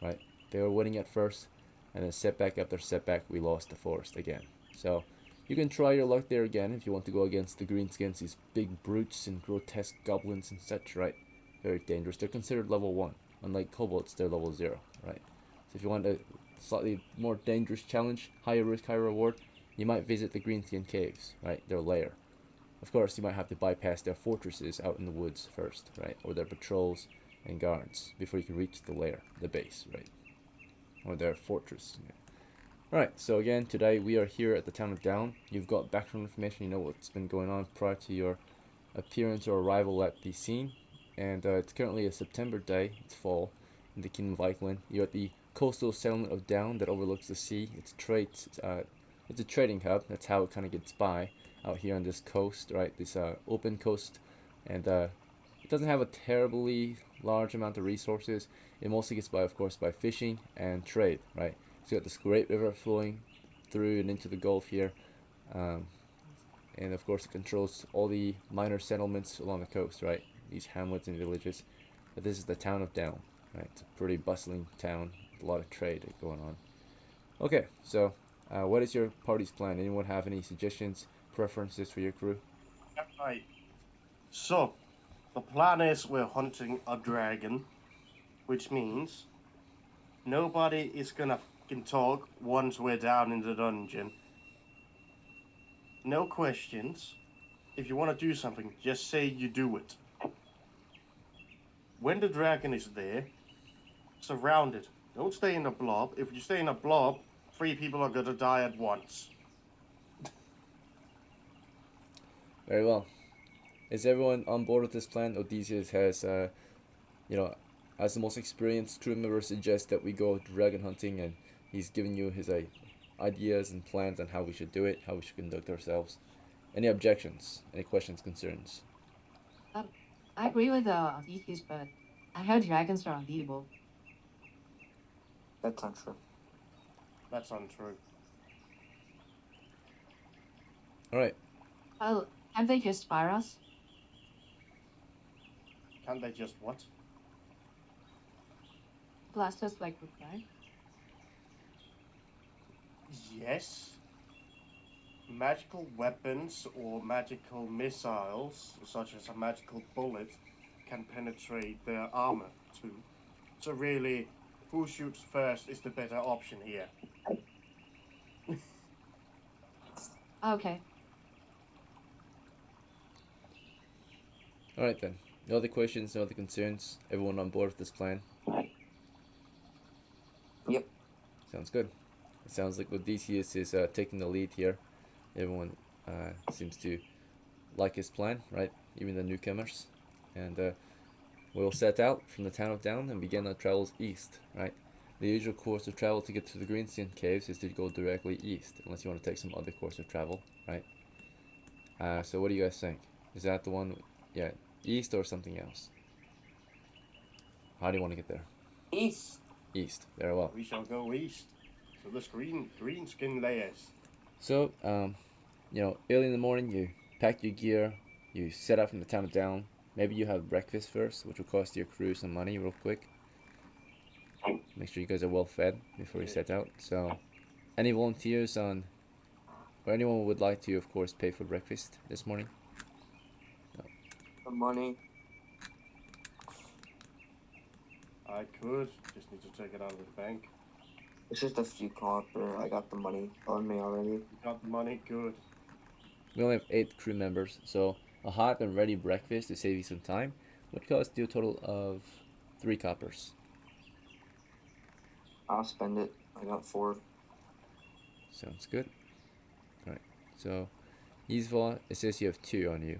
right? They were winning at first, and then setback after setback, we lost the forest again. So you can try your luck there again if you want to go against the greenskins, these big brutes and grotesque goblins and such, right? Very dangerous. They're considered level 1. Unlike kobolds, they're level 0, right? So if you want a slightly more dangerous challenge, higher risk, higher reward, you might visit the greenskin caves, right? Their lair. Of course, you might have to bypass their fortresses out in the woods first, right? Or their patrols and guards before you can reach the lair, the base, right? Or their fortress. Yeah. Alright, so again, today we are here at the town of Down. You've got background information, you know what's been going on prior to your appearance or arrival at the scene. And it's currently a September day, it's fall, in the Kingdom of Iceland. You're at the coastal settlement of Down that overlooks the sea. It's a trading hub, that's how it kind of gets by out here on this coast, right? This open coast, and it doesn't have a terribly large amount of resources. It mostly gets by, of course, by fishing and trade, right? So you got this great river flowing through and into the Gulf here, and of course it controls all the minor settlements along the coast, right? These hamlets and villages. But this is the town of Down, right? It's a pretty bustling town with a lot of trade going on. Okay, so what is your party's plan? Anyone have any suggestions, preferences for your crew? Right. So, the plan is we're hunting a dragon, which means nobody is gonna fucking talk once we're down in the dungeon. No questions. If you want to do something, just say you do it. When the dragon is there, surround it. Don't stay in a blob. If you stay in a blob, 3 people are gonna die at once. Very well. Is everyone on board with this plan? Odysseus has, as the most experienced crew member, suggests that we go dragon hunting, and he's giving you his ideas and plans on how we should do it, how we should conduct ourselves. Any objections? Any questions, concerns? I agree with Odysseus, but I heard dragons are unbeatable. That's untrue. That's untrue. Alright. Well, can't they just fire us? Can't they just what? Blast us like with fire? Yes. Magical weapons or magical missiles, such as a magical bullet, can penetrate their armor too. So really, who shoots first is the better option here. Okay. Alright then. No other questions, no other concerns? Everyone on board with this plan? Yep. Sounds good. It sounds like Odysseus is taking the lead here. Everyone seems to like his plan, right? Even the newcomers. And we'll set out from the town of Down and begin our travels east, right? The usual course of travel to get to the Greenskin Caves is to go directly east, unless you want to take some other course of travel, right? So what do you guys think? Is that the one, yeah, east or something else? How do you want to get there? East. East, very well. We shall go east to the greenskin layers. So, early in the morning, you pack your gear, you set out from the town of Down. Maybe you have breakfast first, which will cost your crew some money real quick. Make sure you guys are well fed before you set out. So, any volunteers or anyone who would like to, of course, pay for breakfast this morning? No. the money. I could. Just need to take it out of the bank. It's just a few copper. I got the money on me already. You got the money? Good. We only have 8 crew members, so a hot and ready breakfast to save you some time would cost you a total of 3 coppers. I'll spend it. I got 4. Sounds good. Alright, so YSVA, it says you have 2 on you.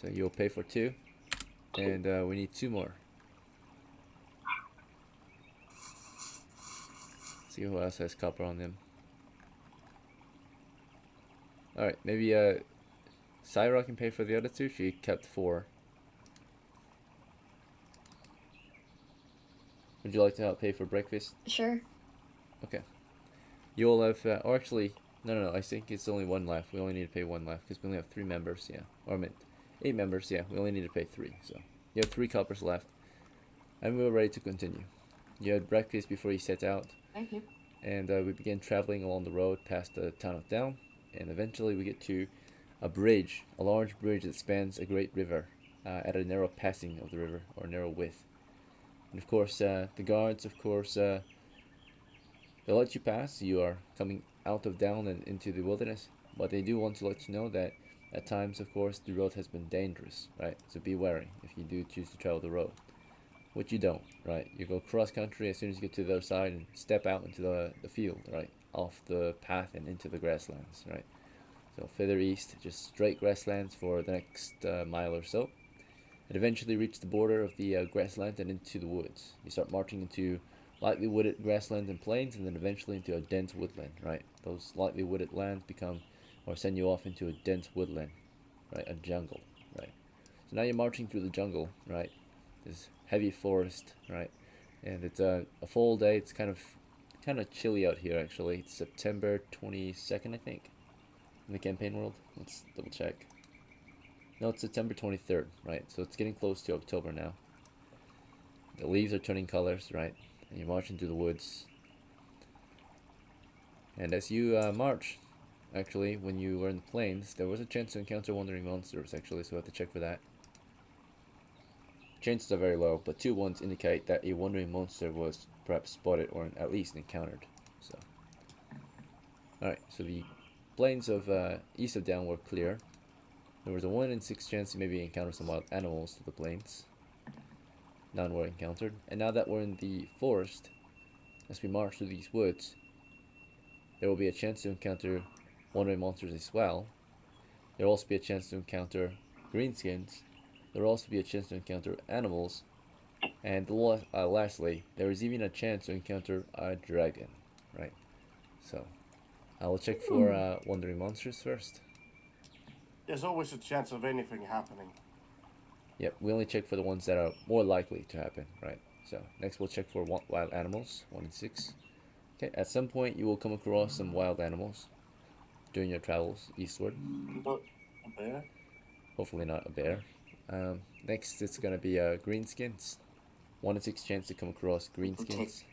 So you'll pay for 2, and we need 2 more. See who else has copper on them. Alright, maybe Syra can pay for the other 2. She kept 4. Would you like to help pay for breakfast? Sure. Okay. You'll have, or actually, no, I think it's only 1 left. We only need to pay 1 left because we only have 3 members, yeah. Or I meant 8 members, yeah. We only need to pay 3, so you have 3 coppers left. And we're ready to continue. You had breakfast before you set out, Thank you. and we begin traveling along the road past the town of Down, and eventually we get to a bridge, a large bridge that spans a great river at a narrow passing of the river, or narrow width. And of course, the guards, of course, they'll let you pass. You are coming out of Down and into the wilderness, but they do want to let you know that at times, of course, the road has been dangerous, right? So be wary if you do choose to travel the road. Which you don't, right? You go cross country as soon as you get to the other side and step out into the field, right? Off the path and into the grasslands, right? So further east, just straight grasslands for the next mile or so. And eventually reach the border of the grassland and into the woods. You start marching into lightly wooded grasslands and plains, and then eventually into a dense woodland, right? Those lightly wooded lands become, or send you off into a dense woodland, right? A jungle, right? So now you're marching through the jungle, right? This heavy forest, right? And it's a full day. It's kind of chilly out here, actually. It's September 22nd, I think, in the campaign world. Let's double check. No, it's September 23rd, right? So it's getting close to October now. The leaves are turning colors, right? And you're marching through the woods. And as you march, actually, when you were in the plains, there was a chance to encounter wandering monsters, actually, so we have to check for that. Chances are very low, but 2 ones indicate that a wandering monster was perhaps spotted or at least encountered. So, alright, so the plains of east of Down were clear. There was a 1 in 6 chance to maybe encounter some wild animals to the plains. None were encountered. And now that we're in the forest, as we march through these woods, there will be a chance to encounter wandering monsters as well. There will also be a chance to encounter greenskins. There will also be a chance to encounter animals. And lastly, there is even a chance to encounter a dragon, right? So, I will check for wandering monsters first. There's always a chance of anything happening. Yep, we only check for the ones that are more likely to happen, right? So, next we'll check for wild animals, 1 in 6. Okay, at some point you will come across some wild animals during your travels eastward. But a bear? Hopefully not a bear. Next, it's gonna be greenskins. 1 in 6 chance to come across greenskins.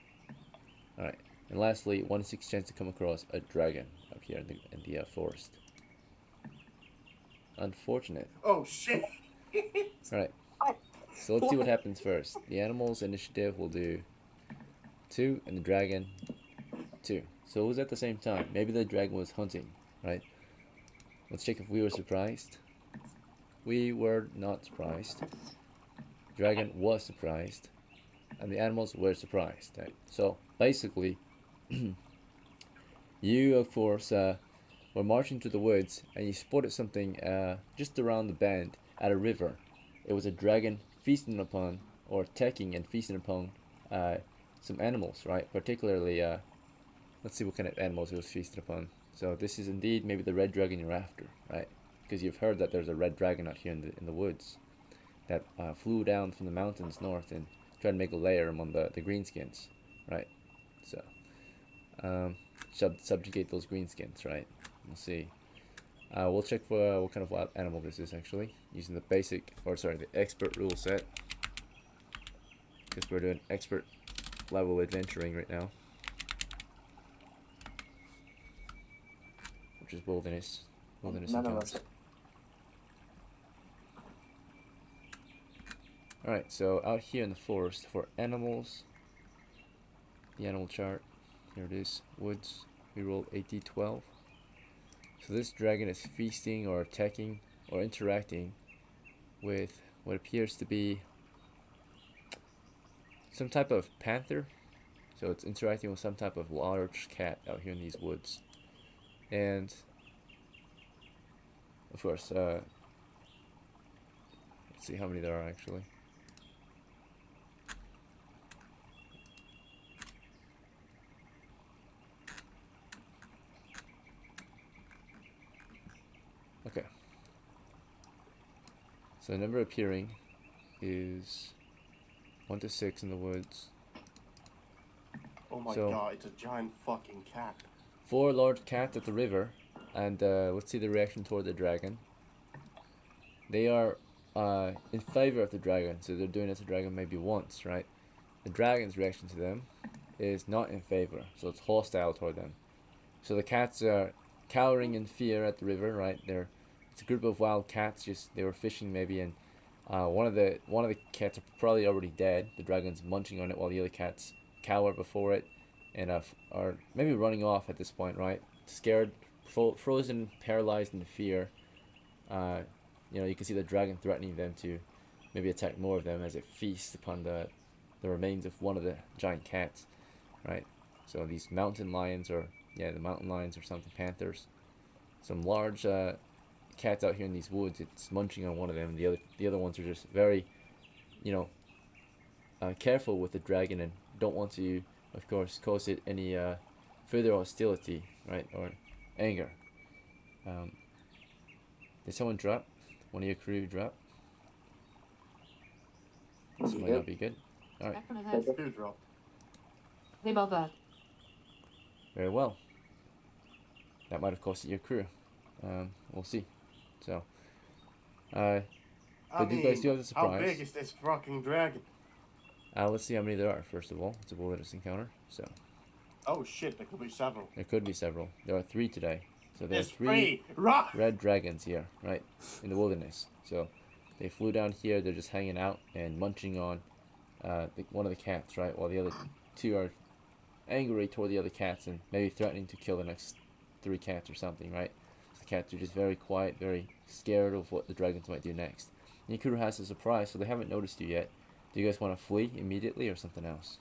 Alright, and lastly, 1 in 6 chance to come across a dragon up here in the forest. Unfortunate. Oh shit! Alright, so let's see what happens first. The animals initiative will do 2, and the dragon 2. So it was at the same time. Maybe the dragon was hunting, right? Let's check if we were surprised. We were not surprised. Dragon was surprised, and the animals were surprised. Right? So basically, you of course were marching through the woods, and you spotted something just around the bend at a river. It was a dragon feasting upon, or attacking and feasting upon, some animals, right? Particularly, let's see what kind of animals it was feasting upon. So this is indeed maybe the red dragon you're after, right? Because you've heard that there's a red dragon out here in the woods that flew down from the mountains north and tried to make a lair among the greenskins, right? So subjugate those greenskins, right? We'll see. We'll check for what kind of wild animal this is actually using the the expert rule set, because we're doing expert level adventuring right now, which is wilderness None of encounters. us. Alright, so out here in the forest for animals, the animal chart, here it is, woods, we rolled 8d12. So this dragon is feasting or attacking or interacting with what appears to be some type of panther. So it's interacting with some type of large cat out here in these woods. And of course, let's see how many there are actually. Okay. So the number appearing is 1 to 6 in the woods. Oh my So- god, it's a giant fucking cat. 4 large cats at the river, and let's see the reaction toward the dragon. They are in favor of the dragon, so they're doing it to the dragon maybe once, right? The dragon's reaction to them is not in favor, so it's hostile toward them. So the cats are cowering in fear at the river, right? It's a group of wild cats. Just they were fishing maybe, and one of the cats are probably already dead. The dragon's munching on it while the other cats cower before it, and are maybe running off at this point, right? Scared, frozen, paralyzed in fear. You know, you can see the dragon threatening them to maybe attack more of them as it feasts upon the remains of one of the giant cats, right? So these mountain lions, or yeah, the mountain lions or something, panthers, some large cats out here in these woods. It's munching on one of them. The other ones are just very, you know, careful with the dragon and don't want to, of course, cause it any further hostility, right, or anger. Did someone drop? One of your crew drop? This might not be good. All right, Back from the house. Two drop. They both that. very well. That might have costed your crew. We'll see. So, I but you guys do have the how surprise. big is this fucking dragon? Let's see how many there are. First of all, it's a wilderness encounter, so Oh shit, there could be several. there could be several. There are 3 today. So there are There's 3 three! Run! red dragons here, right, in the wilderness. So they flew down here. They're just hanging out and munching on one of the cats, right, while the other 2 are angry toward the other cats and maybe threatening to kill the next 3 cats or something, right? So the cats are just very quiet, very scared of what the dragons might do next. Nikuru has a surprise, so they haven't noticed you yet. Do you guys want to flee immediately or something else?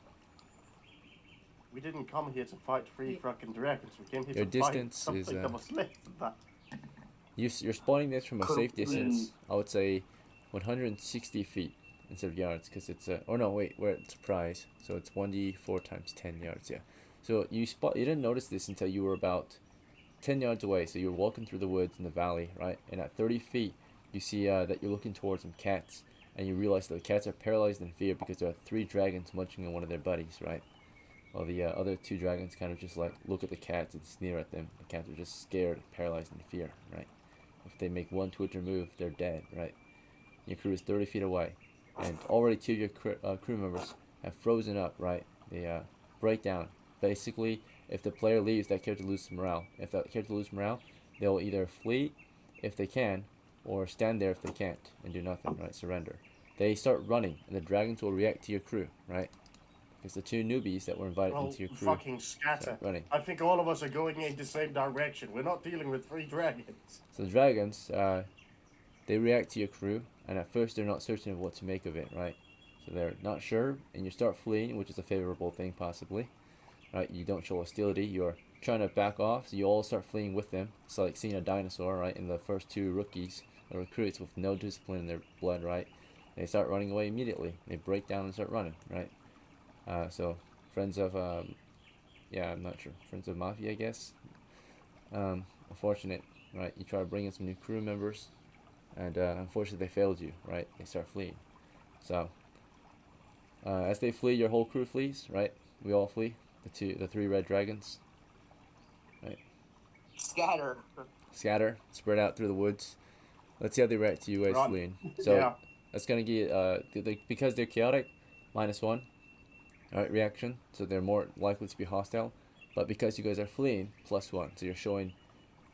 We didn't come here to fight 3 fucking dragons. We came here Your to distance fight is, something that was less than that. You're spotting this from a Could safe we- distance. I would say 160 feet instead of yards, because it's or no, wait, we're at surprise, so it's 1d4 times 10 yards. Yeah. So you didn't notice this until you were about 10 yards away. So you were walking through the woods in the valley, right? And at 30 feet, you see that you're looking towards some cats, and you realize that the cats are paralyzed in fear because there are 3 dragons munching on one of their buddies, right? While the other 2 dragons kind of just like look at the cats and sneer at them. The cats are just scared, paralyzed in fear, right? If they make one twitch or move, they're dead, right? Your crew is 30 feet away, and already 2 of your crew members have frozen up, right? They break down. Basically, if the player leaves, that character loses morale. If that character loses morale, they'll either flee if they can, or stand there if they can't and do nothing, right? Surrender. They start running, and the dragons will react to your crew, right? Because the 2 newbies that were invited Well, into your crew fucking scatter. start running. I think all of us are going in the same direction. We're not dealing with 3 dragons. So the dragons, they react to your crew, and at first they're not certain of what to make of it, right? So they're not sure, and you start fleeing, which is a favorable thing, possibly. Right? You don't show hostility, you're trying to back off, so you all start fleeing with them. It's like seeing a dinosaur, right? And the first 2 rookies, or recruits with no discipline in their blood, right? They start running away immediately. They break down and start running, right? So, friends of, yeah, I'm not sure. Friends of MAFI, I guess. Unfortunate, right? You try to bring in some new crew members, and unfortunately they failed you, right? They start fleeing. So, as they flee, your whole crew flees, right? We all flee. The 3 red dragons, right? Scatter. Scatter, spread out through the woods. Let's see how they react to you guys Run. fleeing. So Yeah. that's gonna get because they're chaotic, -1. All right, reaction. So they're more likely to be hostile. But because you guys are fleeing, +1. So you're showing,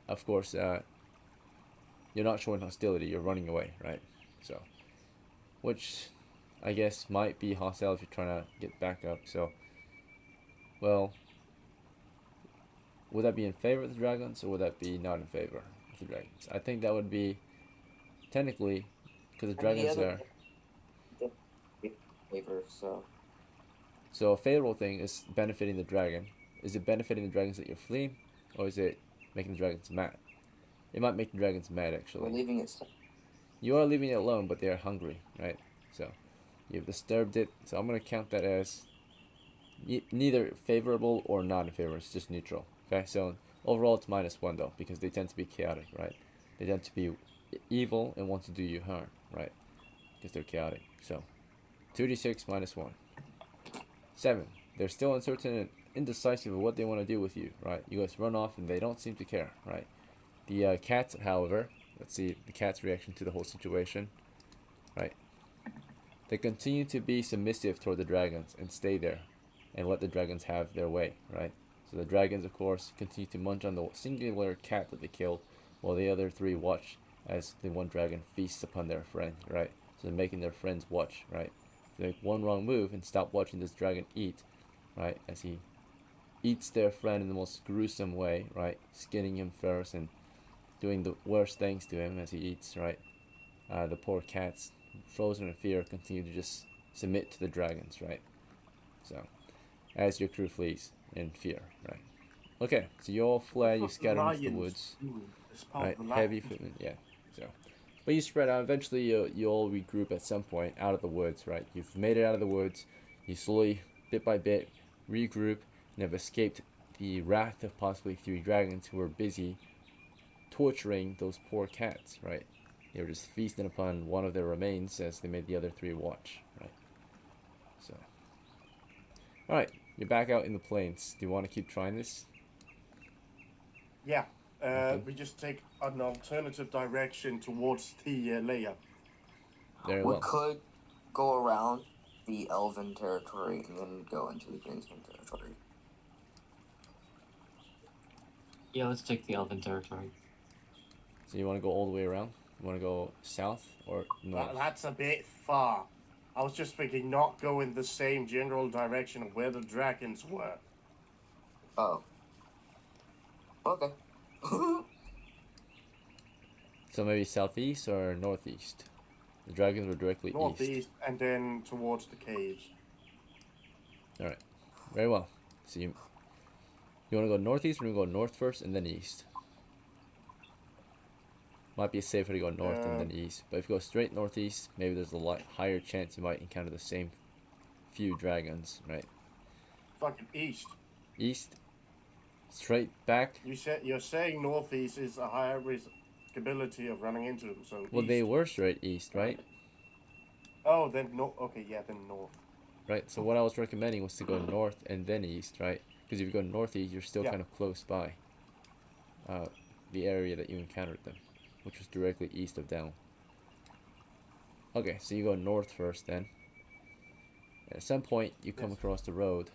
of course, you're not showing hostility. You're running away, right? So, which I guess, might be hostile if you're trying to get back up. So, well, would that be in favor of the dragons, or would that be not in favor of the dragons? I think that would be, technically, because the dragons are... favor, so. So a favorable thing is benefiting the dragon. Is it benefiting the dragons that you're fleeing, or is it making the dragons mad? It might make the dragons mad, actually. We're leaving it. You are leaving it alone, but they are hungry, right? So you've disturbed it. So I'm going to count that as neither favorable or not in favor. It's just neutral. Okay, so overall it's -1 though, because they tend to be chaotic, right? They tend to be evil and want to do you harm, right? Because they're chaotic. So 2d6 -1. 7. They're still uncertain and indecisive of what they want to do with you, right? You guys run off and they don't seem to care, right? The cats, however, let's see the cat's reaction to the whole situation, right? They continue to be submissive toward the dragons and stay there and let the dragons have their way, right? So the dragons, of course, continue to munch on the singular cat that they killed, while the other 3 watch as the one dragon feasts upon their friend, right? So they're making their friends watch, right? If they make one wrong move and stop watching this dragon eat, right, as he eats their friend in the most gruesome way, right, skinning him first and doing the worst things to him as he eats, right? The poor cats, frozen in fear, continue to just submit to the dragons, right? So, as your crew flees in fear, right? Okay, so you all fled, you scattered into the woods, right? Heavy equipment, yeah. So, but you spread out. Eventually, you all regroup at some point out of the woods, right? You've made it out of the woods. You slowly, bit by bit, regroup and have escaped the wrath of possibly 3 dragons who were busy torturing those poor cats, right? They were just feasting upon one of their remains as they made the other 3 watch, right? So, alright, you're back out in the plains. Do you want to keep trying this? Yeah. Okay. We just take an alternative direction towards the layer. Very We well. could go around the Elven territory and then go into the Greenskin territory. Yeah, let's take the Elven territory. So you want to go all the way around? You want to go south or north? That's a bit far. I was just thinking not go in the same general direction of where the dragons were. Oh. Okay. So maybe southeast or northeast? The dragons were directly east. Northeast and then towards the caves. Alright. Very well. So you want to go northeast or you want to go north first and then east? Might be safer to go north and then east. But if you go straight northeast, maybe there's a lot higher chance you might encounter the same few dragons, right? Fucking east. East? Straight back? You're saying northeast is a higher riskability of running into them, so Well, east. they were straight east, right? Oh, then north. Okay, yeah, then north. Right, so what I was recommending was to go north and then east, right? Because if you go northeast, you're still kind of close by the area that you encountered them, which was directly east of DELN. Okay, so you go north first then. And at some point, you come across the road.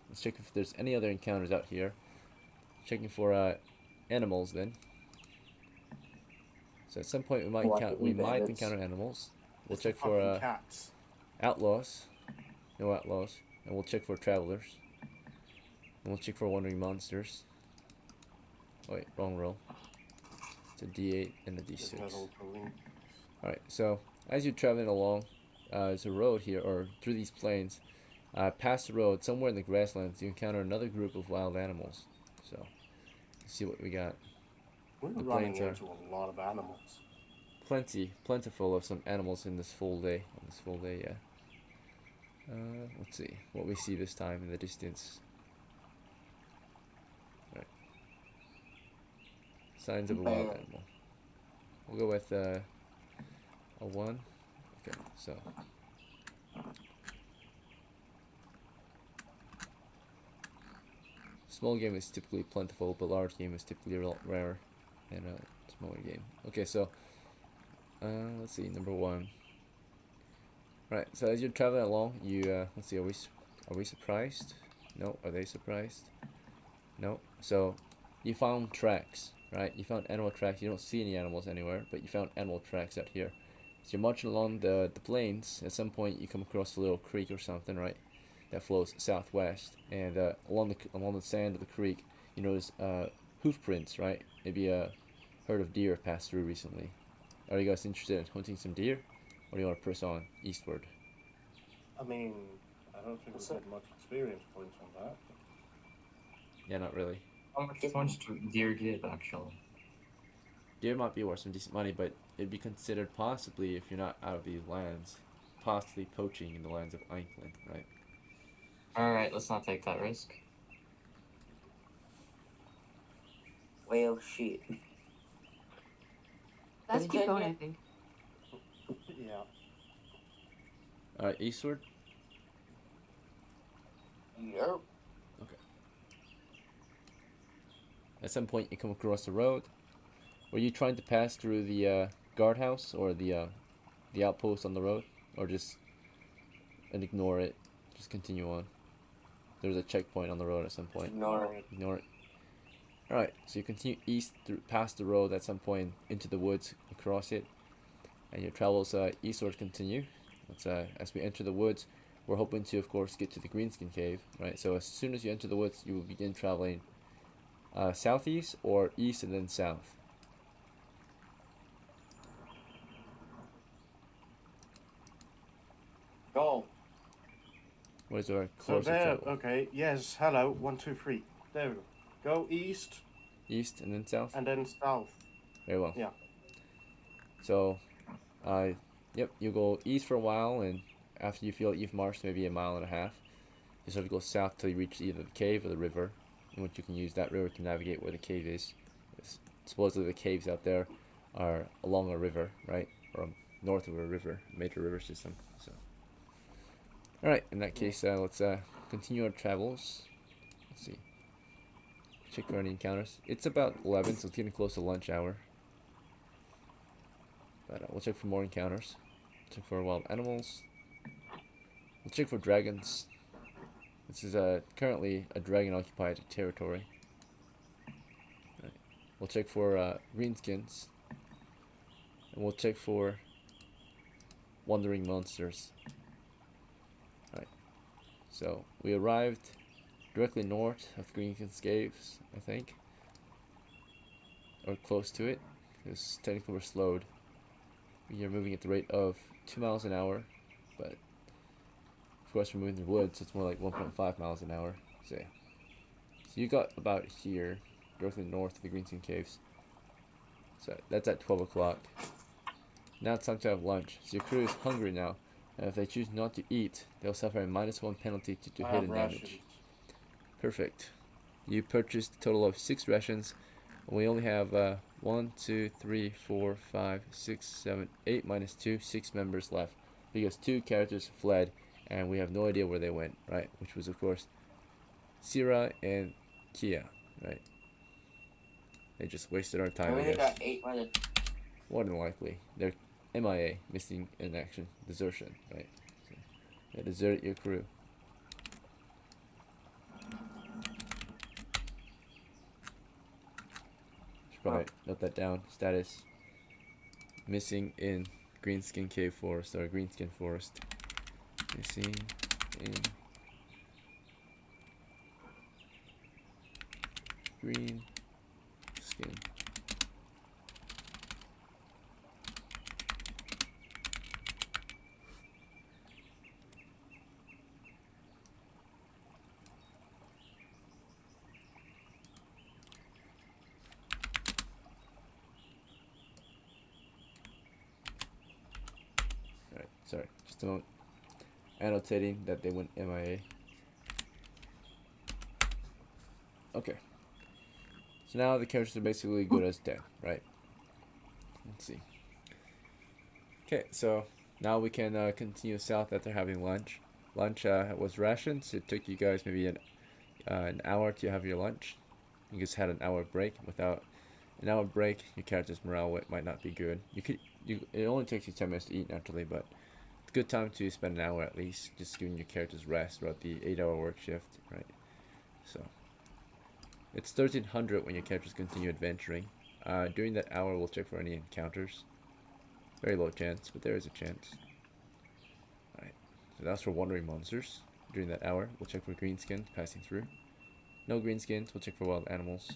Let's check if there's any other encounters out here. Checking for animals then. So at some point we might encounter animals. We'll check for cats. outlaws. No outlaws. And we'll check for travelers. And we'll check for wandering monsters. Oh wait, wrong roll. It's a D8 and a D6. Alright, so as you're traveling along, there's a road here, or through these plains. Past the road, somewhere in the grasslands, you encounter another group of wild animals. So, let's see what we got. We're The running plains are into a lot of animals. plentiful of some animals in this full day. On this full day, yeah. Let's see what we see this time in the distance. Right. Signs of a wild animal. We'll go with a 1. Okay, so small game is typically plentiful, but large game is typically rare and a smaller game. Okay, so let's see, number 1. Right, so as you're traveling along, you let's see, are we surprised? No. Are they surprised? No. So you found tracks, right? You found animal tracks. You don't see any animals anywhere, but you found animal tracks out here. So you're marching along the plains. At some point, you come across a little creek or something, right? That flows southwest, and along the sand of the creek, you notice hoof prints, right? Maybe a herd of deer passed through recently. Are you guys interested in hunting some deer, or do you want to press on eastward? I mean, I don't think we've had much experience points on that. Yeah, not really. How much points do deer give, actually? Deer might be worth some decent money, but it'd be considered possibly, if you're not out of these lands, possibly poaching in the lands of Eichland, right? Alright, let's not take that risk. Well, shit. Let's keep going, I think. Yeah. Eastward? Yep. At some point, you come across the road. Were you trying to pass through the guardhouse or the outpost on the road, or just and ignore it? Just continue on. There's a checkpoint on the road at some point. Ignore it. Ignore it. All right, so you continue east through past the road at some point into the woods, across it, and your travels eastward continue. As we enter the woods, we're hoping to, of course, get to the Greenskin cave, right? So as soon as you enter the woods, you will begin traveling southeast or east and then south. Go. What is our So course of there, travel? okay, yes, hello, 1, 2, 3. There we go. Go east East and then south? and then south. Very well. Yeah. So, yep, you go east for a while, and after you feel like you've marched maybe a mile and a half, you sort of go south till you reach either the cave or the river, in which you can use that river to navigate where the cave is. Supposedly the caves out there are along a river, right? Or north of a river, major river system. So, all right, in that case, let's continue our travels. Let's see. Check for any encounters. It's about 11, so it's getting close to lunch hour. But we'll check for more encounters. Check for wild animals. We'll check for dragons. This is currently a dragon-occupied territory. Right. We'll check for greenskins. And we'll check for wandering monsters. Right. So we arrived directly north of Greenskins Caves, I think. Or close to it. Because technically we're slowed. We are moving at the rate of 2 miles an hour, but of course we're moving through the woods, so it's more like 1.5 miles an hour. So you got about here, directly north of the Greenskin Caves. So that's at 12 o'clock. Now it's time to have lunch. So your crew is hungry now, and if they choose not to eat, they'll suffer a -1 penalty to I have hidden rations. damage. Perfect. You purchased a total of 6 rations, and we only have 1, 2, 3, 4, 5, 6, 7, 8 minus 2, 6 members left, because 2 characters fled, and we have no idea where they went, right? Which was, of course, Sira and Kia, right? They just wasted our I time, I only guess. got 8 minutes. More than likely. They're MIA, missing in action, desertion, right? So they desert your crew. Should probably note that down. Status: missing in Greenskin Cave Forest, or Greenskin Forest. Missing in Greenskin. Alright, sorry, just a moment. Annotating that they went MIA. Okay. So now the characters are basically good as dead, right? Let's see. Okay, so now we can continue south after having lunch. Lunch was rations. It took you guys maybe an hour to have your lunch. You just had an hour break. Without an hour break, your character's morale might not be good. It only takes you 10 minutes to eat naturally, but it's a good time to spend an hour at least, just giving your characters rest throughout the 8-hour work shift, right? So it's 1300 when your characters continue adventuring. During that hour, we'll check for any encounters. Very low chance, but there is a chance. Alright, so that's for wandering monsters. During that hour, we'll check for greenskins passing through. No greenskins, we'll check for wild animals.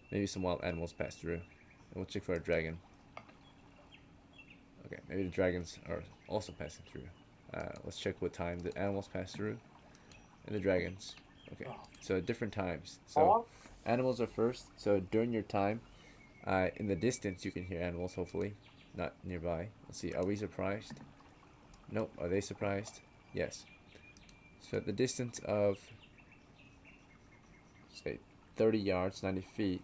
Maybe some wild animals pass through. And we'll check for a dragon. Okay, maybe the dragons are also passing through. Let's check what time the animals pass through. And the dragons. Okay, so at different times. So animals are first. So during your time, in the distance you can hear animals, hopefully. Not nearby. Let's see, are we surprised? Nope. Are they surprised? Yes. So at the distance of, say, 30 yards, 90 feet,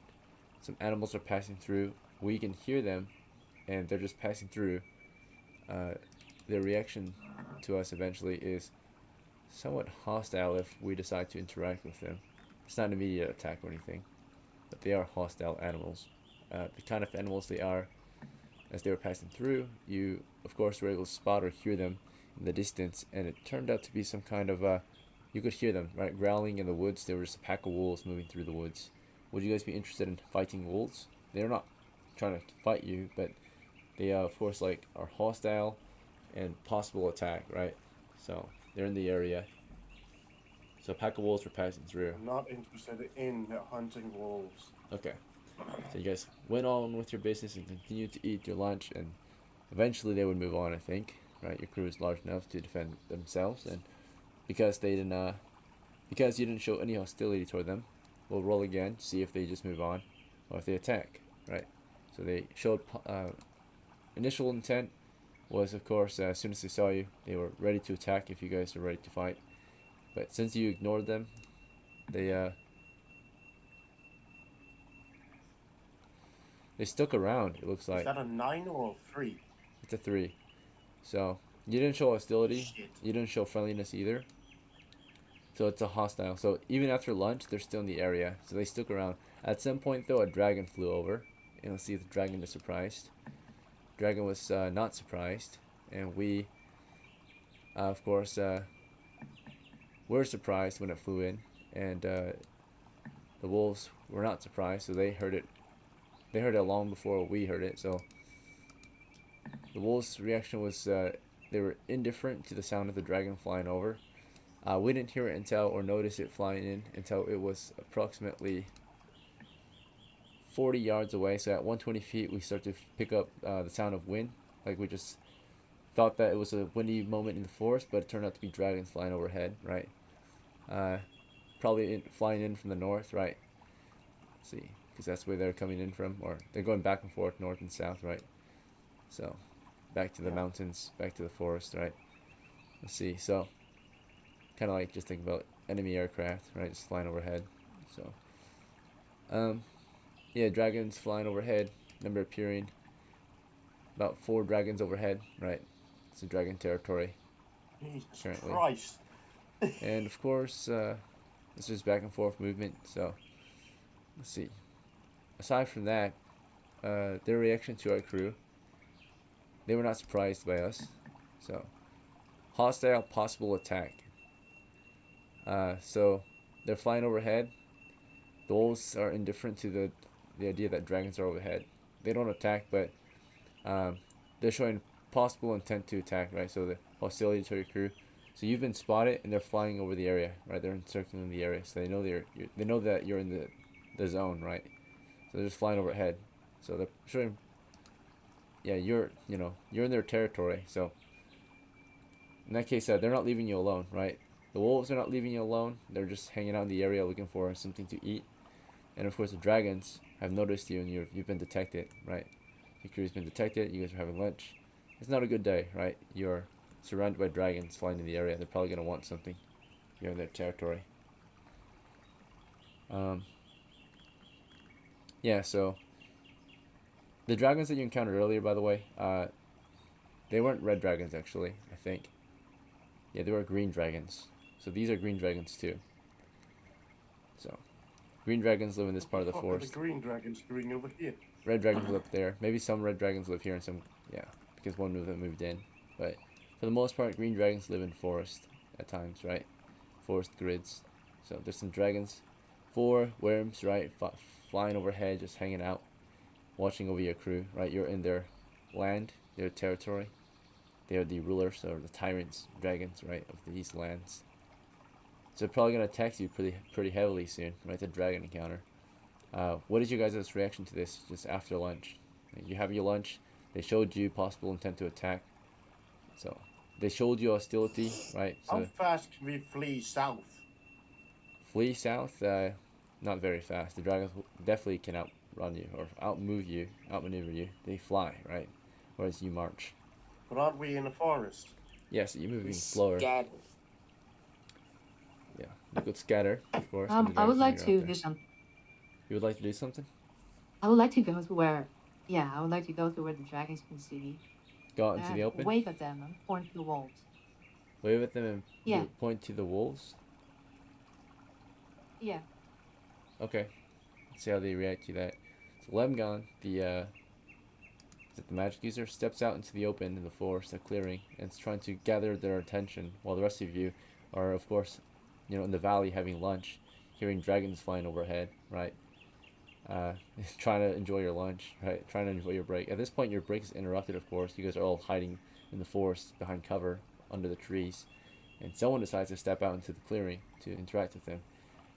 some animals are passing through. We can hear them, and they're just passing through. Their reaction to us eventually is somewhat hostile if we decide to interact with them. It's not an immediate attack or anything, but they are hostile animals. The kind of animals they are, as they were passing through, you of course were able to spot or hear them in the distance, and it turned out to be some kind of you could hear them, right, growling in the woods. There was a pack of wolves moving through the woods. Would you guys be interested in fighting wolves? They're not trying to fight you, but they of course like are hostile and possible attack, right? So they're in the area. So a pack of wolves were passing through. I'm not interested in hunting wolves. Okay. So you guys went on with your business and continued to eat your lunch, and eventually they would move on, I think. Right? Your crew is large enough to defend themselves, and because they didn't because you didn't show any hostility toward them, we'll roll again, see if they just move on or if they attack, right? So they showed initial intent was, of course, as soon as they saw you, they were ready to attack if you guys are ready to fight. But since you ignored them, they stuck around, it looks like. Is that a 9 or a 3? It's a 3. So you didn't show hostility. Shit. You didn't show friendliness either. So it's a hostile. So even after lunch, they're still in the area. So they stuck around. At some point, though, a dragon flew over. And let's see if the dragon is surprised. Dragon was not surprised. And we, of course, were surprised when it flew in. And the wolves were not surprised. So they heard it. They heard it long before we heard it. So the wolves' reaction was they were indifferent to the sound of the dragon flying over. We didn't hear it until, or notice it flying in, until it was approximately 40 yards away. So at 120 feet, we started to pick up the sound of wind. Like we just thought that it was a windy moment in the forest, but it turned out to be dragons flying overhead, right? Probably flying in from the north, right? Let's see, because that's where they're coming in from, or they're going back and forth, north and south, right? So back to the mountains, back to the forest, right? Let's see. So kind of like just think about enemy aircraft, right? Just flying overhead. So yeah, dragons flying overhead. Number appearing. About 4 dragons overhead, right? It's a dragon territory Jesus currently. Christ. And of course, this is back and forth movement. So let's see. Aside from that, their reaction to our crew, they were not surprised by us. So hostile possible attack. So they're flying overhead. The wolves are indifferent to the idea that dragons are overhead. They don't attack, but they're showing possible intent to attack, right? So the hostility to your crew. So you've been spotted, and they're flying over the area, right? They're encircling the area, so they know they know that you're in the zone, right? So they're just flying overhead. So they're showing, yeah, you're in their territory. So in that case, they're not leaving you alone, right? The wolves are not leaving you alone. They're just hanging out in the area looking for something to eat. And of course, the dragons have noticed you, and you've been detected, right? Your crew's been detected. You guys are having lunch. It's not a good day, right? You're surrounded by dragons flying in the area. They're probably gonna want something. You're in their territory. Yeah. So the dragons that you encountered earlier, by the way, they weren't red dragons actually. I think. Yeah, they were green dragons. So these are green dragons too. So green dragons live in this part of the What are forest. the green dragons doing over here? Red dragons live up there. Maybe some red dragons live here, and some, yeah, because one of them moved in. But for the most part, green dragons live in forest at times, right? Forest grids. So there's some dragons, 4 worms, right? Flying overhead, just hanging out, watching over your crew, right? You're in their land, their territory. They are the rulers or the tyrants, dragons, right, of these lands. So they're probably gonna attack you pretty heavily soon, right? The dragon encounter. What is your guys' reaction to this? Just after lunch, you have your lunch. They showed you possible intent to attack. So they showed you hostility, right? How So fast can we flee south? flee south. Not very fast. The dragons definitely can outrun you or outmove you, outmaneuver you. They fly, right? Whereas you march. But aren't we in the forest? Yes, you're moving We slower. scattered. Yeah, you could scatter, of course. when the I would dragons like are out to there. do some. You would like to do something? I would like to go to where. Yeah, I would like to go to where the dragons can see me. Go out into the And open, wave at them and point to the walls. wave at them, and Yeah. point to the wolves. Yeah. Okay, let's see how they react to that. So LEMGAHN, the magic user, steps out into the open in the forest, a clearing, and is trying to gather their attention, while the rest of you are, of course, in the valley having lunch, hearing dragons flying overhead, right? Trying to enjoy your lunch, right? Trying to enjoy your break. At this point, your break is interrupted, of course. You guys are all hiding in the forest behind cover under the trees, and someone decides to step out into the clearing to interact with them.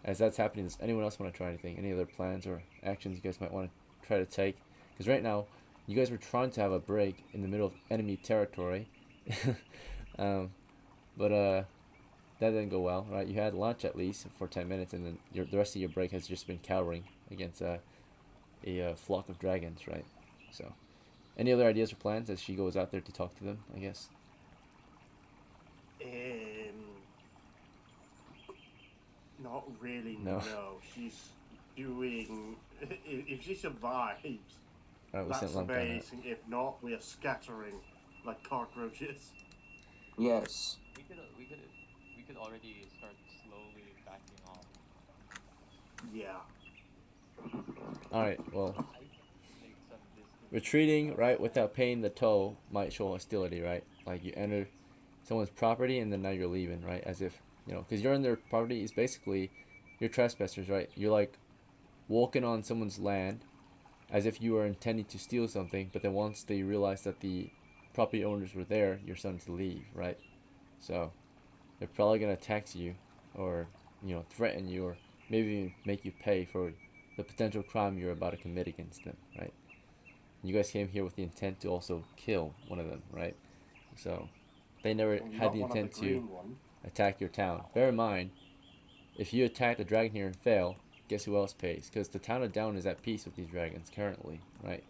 As that's happening, does anyone else want to try anything? Any other plans or actions you guys might want to try to take? Because right now, you guys were trying to have a break in the middle of enemy territory, but that didn't go well, right? You had lunch at least for 10 minutes, and then the rest of your break has just been cowering against a flock of dragons, right? So, any other ideas or plans as she goes out there to talk to them, I guess? Not really. No. No. She's doing. If she survives, Alright, we sent that's LEMGAHN out. amazing. If not, we are scattering like cockroaches. Yes. We could already start slowly backing off. Yeah. Alright, well, I think make some distance. retreating, right, without paying the toll might show hostility, right? Like you enter someone's property and then now you're leaving, right? As if, because you're in their property, is basically you're trespassers, right? You're like walking on someone's land as if you were intending to steal something, but then once they realize that the property owners were there, you're starting to leave, right? So they're probably gonna tax you or, threaten you or maybe even make you pay for the potential crime you're about to commit against them, right? You guys came here with the intent to also kill one of them, right? So they never And had not the one of intent to green one. attack your town. Bear in mind, if you attack the dragon here and fail, guess who else pays? Because the town of Down is at peace with these dragons currently, right?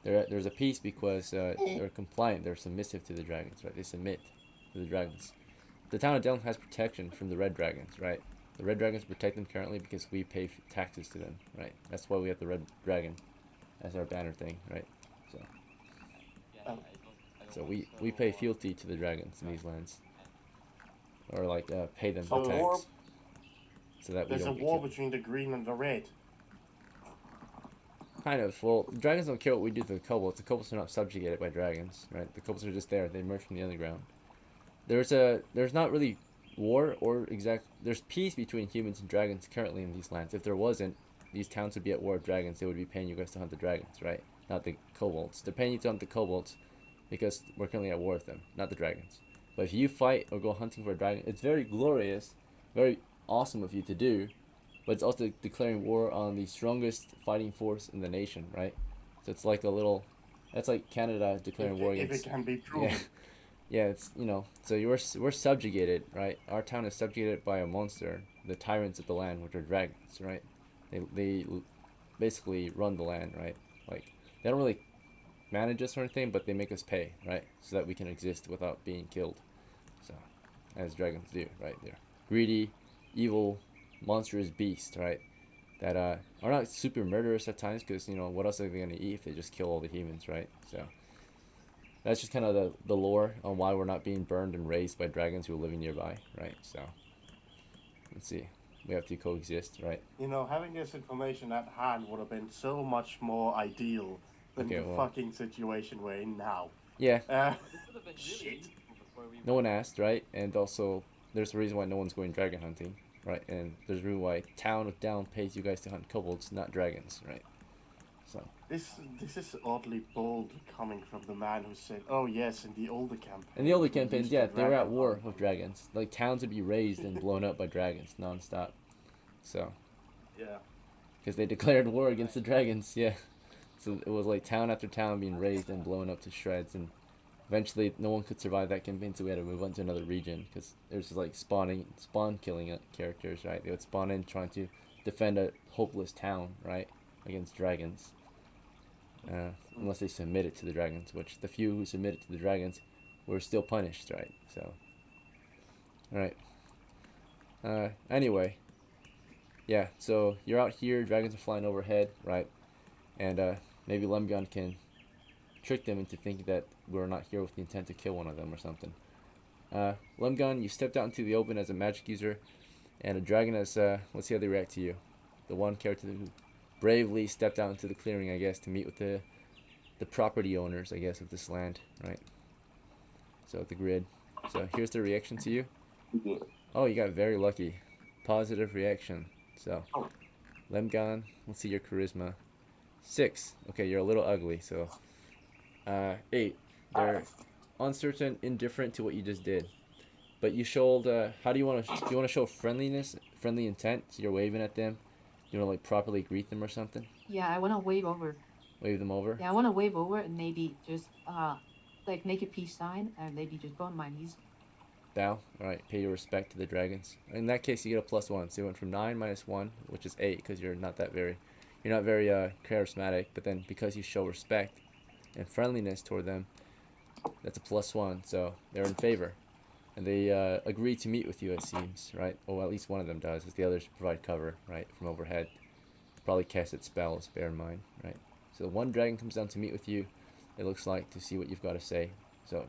There's a peace because they're compliant, they're submissive to the dragons, right? They submit to the dragons. The town of Down has protection from the red dragons, right? The red dragons protect them currently because we pay taxes to them, right? That's why we have the red dragon as our banner thing, right? So Yeah, I don't so want we to pay war. fealty to the dragons in these lands, or like pay them So tax, war- so that we There's a don't get war killed. between the green and the red. Kind of. Well, the dragons don't care what we do to the kobolds. The kobolds are not subjugated by dragons, right? The kobolds are just there. They emerge from the underground. There's not really war or there's peace between humans and dragons currently in these lands. If there wasn't, these towns would be at war with dragons. They would be paying you guys to hunt the dragons, right? Not the kobolds. They're paying you to hunt the kobolds because we're currently at war with them, not the dragons. But if you fight or go hunting for a dragon, it's very glorious, very awesome of you to do, but it's also declaring war on the strongest fighting force in the nation, right? So it's like that's like Canada declaring war If against. it can be proven. Yeah, yeah, it's So we're subjugated, right? Our town is subjugated by a monster, the tyrants of the land, which are dragons, right? They basically run the land, right? Like they don't really manage us or anything, but they make us pay, right? So that we can exist without being killed. So, as dragons do, right? They're greedy, evil, monstrous beasts, right? That are not super murderous at times, because what else are they gonna eat if they just kill all the humans, right? So that's just kind of the lore on why we're not being burned and raised by dragons who are living nearby, right? So let's see, we have to coexist, right? Having this information at hand would have been so much more ideal than Okay, the well. fucking situation we're in now. Yeah, This would have been really Shit. useful before we. no one asked, right? And also, there's a reason why no one's going dragon hunting, right? And there's a reason why Town of Down pays you guys to hunt kobolds, not dragons, right? So This is oddly bold coming from the man who said, "Oh yes, in the older campaign." in the older we campaigns, used yeah, to they were at dragon war hunt with them." dragons. Like towns would be razed and blown up by dragons nonstop. So Yeah. because they declared war against the dragons, yeah. So it was like town after town being razed and blown up to shreds, and eventually no one could survive that campaign, so we had to move on to another region because there's just like spawn killing characters, right? They would spawn in trying to defend a hopeless town, right, against dragons. Unless they submitted to the dragons, which the few who submitted to the dragons were still punished, right? So, all right. Anyway, yeah. So you're out here, dragons are flying overhead, right? And maybe LEMGAHN can trick them into thinking that we're not here with the intent to kill one of them or something. LEMGAHN, you stepped out into the open as a magic user, and a dragon has, let's see how they react to you. The one character who bravely stepped out into the clearing, I guess, to meet with the property owners, I guess, of this land, right? So the grid. So here's the reaction to you. Yeah. Oh, you got very lucky. Positive reaction. So, LEMGAHN, let's see your charisma. 6. Okay, you're a little ugly, so 8. They're uncertain, indifferent to what you just did. But you showed. How do you want to? Do you want to show friendliness, friendly intent? So you're waving at them. You want to like properly greet them or something? Yeah, I wanna wave over. Wave them over. Yeah, I wanna wave over and maybe just like make a peace sign and maybe just go on my knees. Bow. All right. Pay your respect to the dragons. In that case, you get a +1. So you went from 9 minus 1, which is 8, because you're not very charismatic. But then because you show respect and friendliness toward them, that's a +1. So they're in favor. And they agree to meet with you, it seems, right? Or at least one of them does, as the others provide cover, right, from overhead. Probably casted spells, bear in mind, right? So one dragon comes down to meet with you, it looks like, to see what you've got to say. So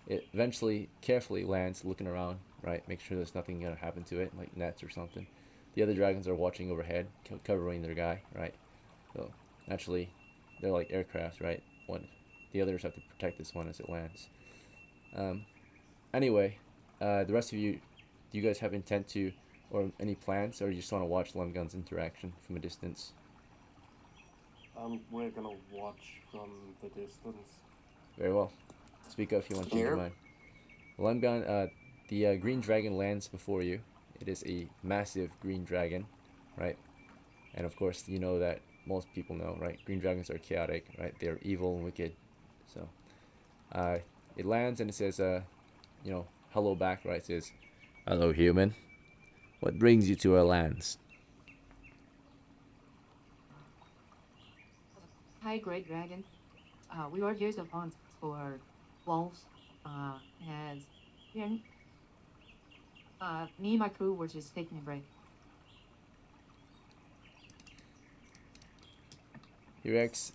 it eventually carefully lands, looking around, right? Make sure there's nothing going to happen to it, like nets or something. The other dragons are watching overhead, covering their guy, right? So naturally, they're like aircraft, right? The others have to protect this one as it lands. Anyway, the rest of you, do you guys have intent to, or any plans, or you just want to watch LEMGAHN's interaction from a distance? We're gonna watch from the distance. Very well. Speak up if you want to change your Here? mind. LEMGAHN, the green dragon lands before you. It is a massive green dragon, right? And of course, you know that most people know, right? Green dragons are chaotic, right? They're evil and wicked. So, it lands and it says, hello back, right? It says, hello, human. What brings you to our lands? Hi, Great Dragon. We were here to hunt for wolves. And then, me and my crew were just taking a break. He reacts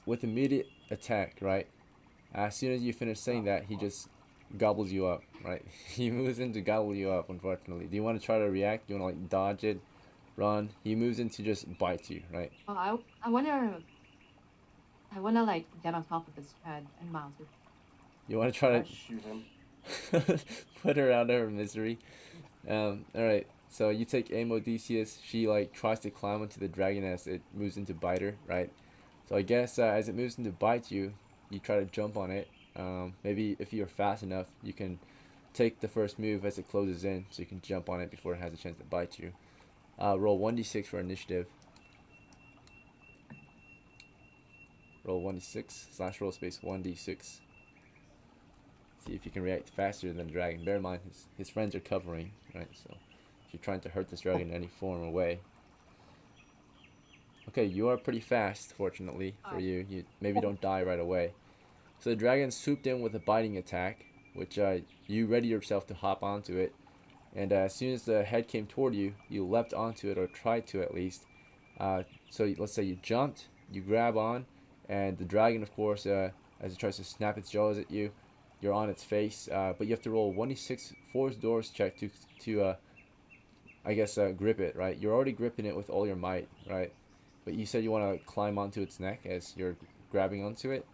with immediate attack, right? As soon as you finish saying that, he just gobbles you up, right? He moves in to gobble you up, unfortunately. Do you want to try to react? Do you want to like dodge it, run? He moves in to just bite you, right? I wanna like get on top of his head and mount it. You want to try I to shoot him. put her out of her misery. Alright, so you take aim, Odysseus. She like tries to climb onto the dragon as it moves in to bite her, right? So I guess as it moves in to bite you, you try to jump on it. Maybe if you're fast enough, you can take the first move as it closes in, so you can jump on it before it has a chance to bite you. Roll 1d6 for initiative. Roll 1d6 / roll space 1d6. See if you can react faster than the dragon. Bear in mind, his friends are covering, right? So if you're trying to hurt this dragon in any form or way. Okay, you are pretty fast, fortunately for you. You maybe don't die right away. So the dragon swooped in with a biting attack, which you ready yourself to hop onto it. And as soon as the head came toward you, you leapt onto it, or tried to at least. So let's say you jumped, you grab on, and the dragon, of course, as it tries to snap its jaws at you, you're on its face. But you have to roll 1d6 force doors check to grip it, right? You're already gripping it with all your might, right? But you said you want to climb onto its neck as you're grabbing onto it.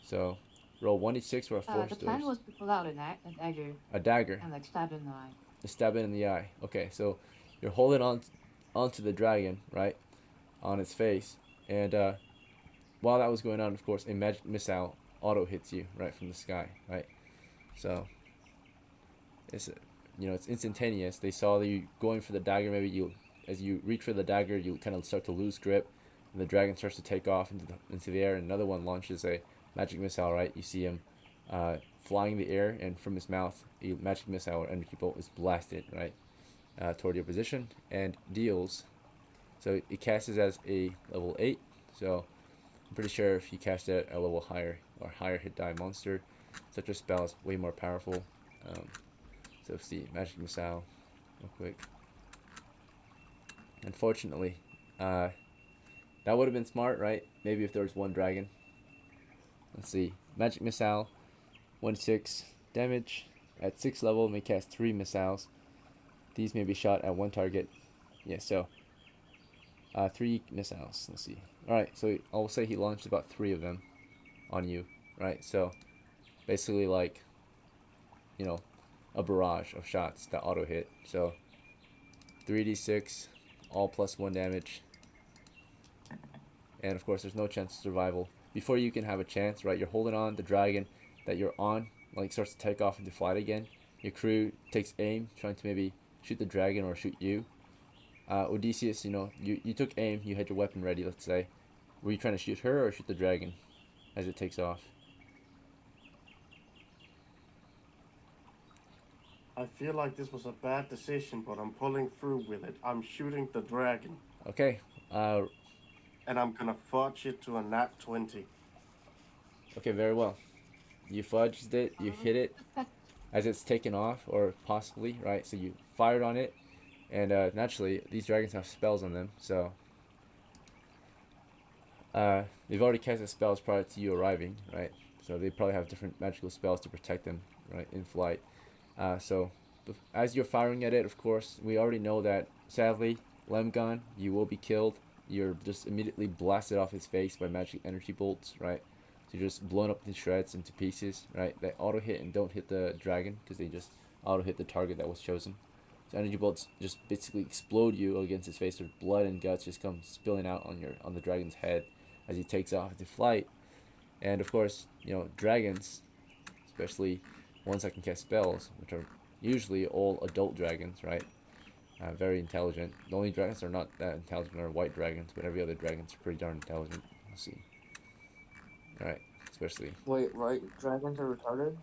So roll 1d6 for a force The plan doors. was to pull out a dagger A dagger. and like stab it in the eye. To stab it in the eye. Okay, so you're holding on onto the dragon, right, on its face, And while that was going on, of course, a magic missile auto hits you right from the sky, right? So it's it's instantaneous. They saw that you going for the dagger. Maybe as you reach for the dagger, you kind of start to lose grip, and the dragon starts to take off into the air. And another one launches a magic missile, right? You see him flying in the air, and from his mouth, a magic missile or energy bolt is blasted right toward your position and deals. So it casts as a level 8. So I'm pretty sure if you cast it at a level higher or higher hit die monster, such a spell is way more powerful. So let's see, magic missile, real quick. Unfortunately, that would have been smart, right? Maybe if there was one dragon. Let's see, magic missile, 1/6 damage. At 6 level, may cast 3 missiles. These may be shot at 1 target. Yeah, so 3 missiles. Let's see. All right, so I'll say he launched about 3 of them on you, right? So basically, like, a barrage of shots that auto hit. So 3d6, all +1 damage. And of course, there's no chance of survival. Before you can have a chance, right, you're holding on. The dragon that you're on, like, starts to take off into flight again. Your crew takes aim, trying to maybe shoot the dragon or shoot you. Odysseus, you took aim, you had your weapon ready, let's say. Were you trying to shoot her or shoot the dragon as it takes off? I feel like this was a bad decision, but I'm pulling through with it. I'm shooting the dragon. Okay. And I'm gonna fudge it to a nat 20. Okay, very well. You fudged it, you hit it as it's taken off, or possibly, right? So you fired on it, and naturally, these dragons have spells on them, so they've already casted spells prior to you arriving, right? So they probably have different magical spells to protect them, right, in flight. So as you're firing at it, of course, we already know that, sadly, LEMGAHN, you will be killed. You're just immediately blasted off his face by magic energy bolts, right? So you're just blown up into shreds, into pieces, right? They auto hit and don't hit the dragon because they just auto hit the target that was chosen. So energy bolts just basically explode you against his face, with blood and guts just come spilling out on the dragon's head as he takes off into flight. And of course, dragons, especially ones that can cast spells, which are usually all adult dragons, right? Very intelligent. The only dragons that are not that intelligent are white dragons, but every other dragon's pretty darn intelligent. Let's see. Alright, especially. Wait, right? Dragons are retarded?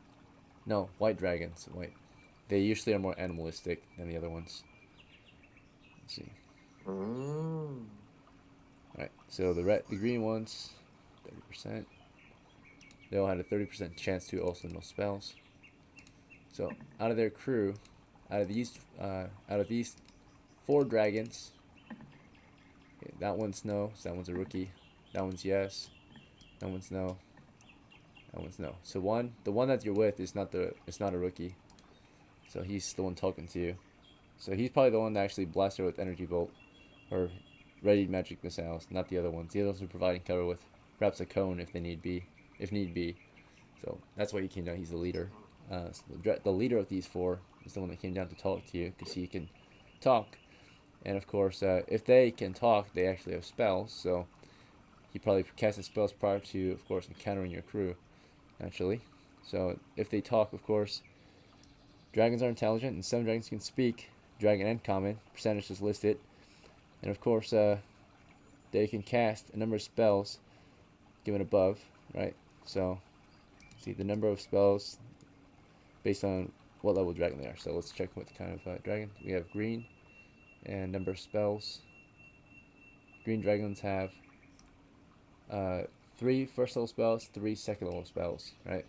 No, white dragons. White. They usually are more animalistic than the other ones. Let's see. Alright, so the green ones, 30%. They all had a 30% chance to also know spells. So out of their crew, out of these 4 dragons, okay, that one's no, so that one's a rookie. That one's yes. That one's no. That one's no. So the one that you're with is not a rookie. So he's the one talking to you. So he's probably the one that actually blasted her with energy bolt or ready magic missiles, not the other ones. The others are providing cover with perhaps a cone if need be. So that's why he came down. He's the leader. So the leader of these 4 is the one that came down to talk to you because he can talk. And of course, if they can talk, they actually have spells. So he probably casted spells prior to, of course, encountering your crew, naturally. So if they talk, of course, dragons are intelligent, and some dragons can speak. Dragon and common, percentage is listed. And of course, they can cast a number of spells given above, right? So, see the number of spells based on what level dragon they are. So let's check what kind of dragon. We have green and number of spells. Green dragons have 3 first level spells, 3 second level spells, right?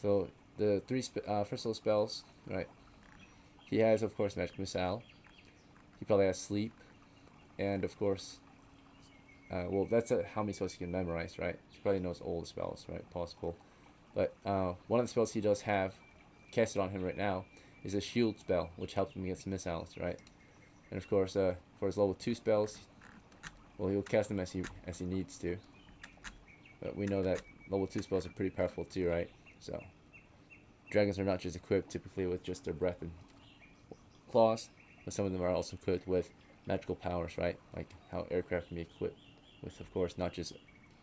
So the 3 first level spells, right? He has, of course, magic missile. He probably has sleep, and of course, well, that's how many spells he can memorize, right? He probably knows all the spells, right? Possible. But one of the spells he does have casted on him right now is a shield spell, which helps him against missiles, right? And of course, for his level 2 spells, well, he'll cast them as he needs to. But we know that level 2 spells are pretty powerful too, right? So dragons are not just equipped typically with just their breath and claws, but some of them are also equipped with magical powers, right? Like how aircraft can be equipped with, of course, not just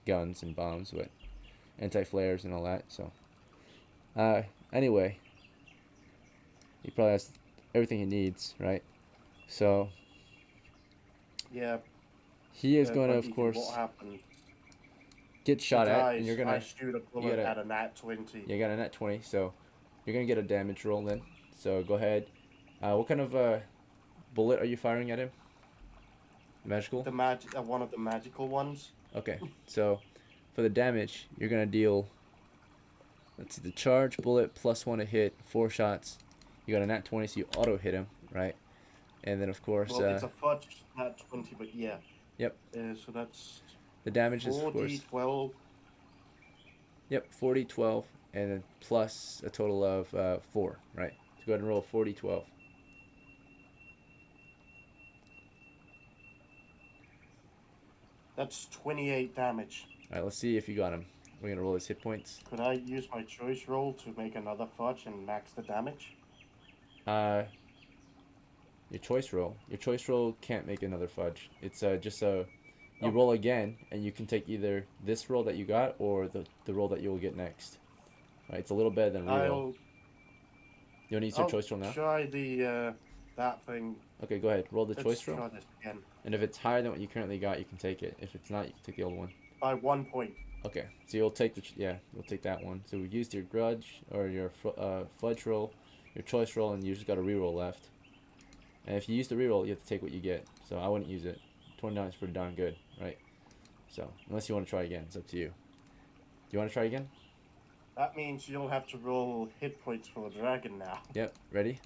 guns and bombs, but anti-flares and all that. So, anyway, he probably has everything he needs, right? So Yeah. he is going to, but of Ethan, course, what happened? get shot He at, dies, and you're I gonna, shoot a bullet gotta- at a nat 20. you got a net 20, so you're gonna get a damage roll then. So go ahead. What kind of bullet are you firing at him? Magical? The one of the magical ones. Okay, so for the damage, you're gonna deal. Let's see, the charge bullet +1 a hit, 4 shots. You got a nat 20, so you auto hit him, right? And then of course, Well, it's a fudge nat 20, but yeah. Yep. So that's the damage is, of 4d course, 12. yep, 40, 12, and then plus a total of 4, right? So go ahead and roll 40, 12. That's 28 damage. All right, let's see if you got him. We're gonna roll his hit points. Could I use my choice roll to make another fudge and max the damage? Your choice roll. Your choice roll can't make another fudge. It's just you Oh. roll again, and you can take either this roll that you got or the roll that you will get next. Right, it's a little better than reroll. I'll You want to use your choice roll now? try the that thing. Okay, go ahead. Roll the Let's choice roll, try this again. and if it's higher than what you currently got, you can take it. If it's not, you can take the old one. By 1 point. Okay, so you'll take you'll take that one. So we used your grudge or your fudge roll, your choice roll, and you just got a reroll left. And if you use the reroll, you have to take what you get. So I wouldn't use it. 29 is pretty darn good, right? So unless you want to try again, it's up to you. Do you want to try again? That means you'll have to roll hit points for the dragon now. Yep. Ready?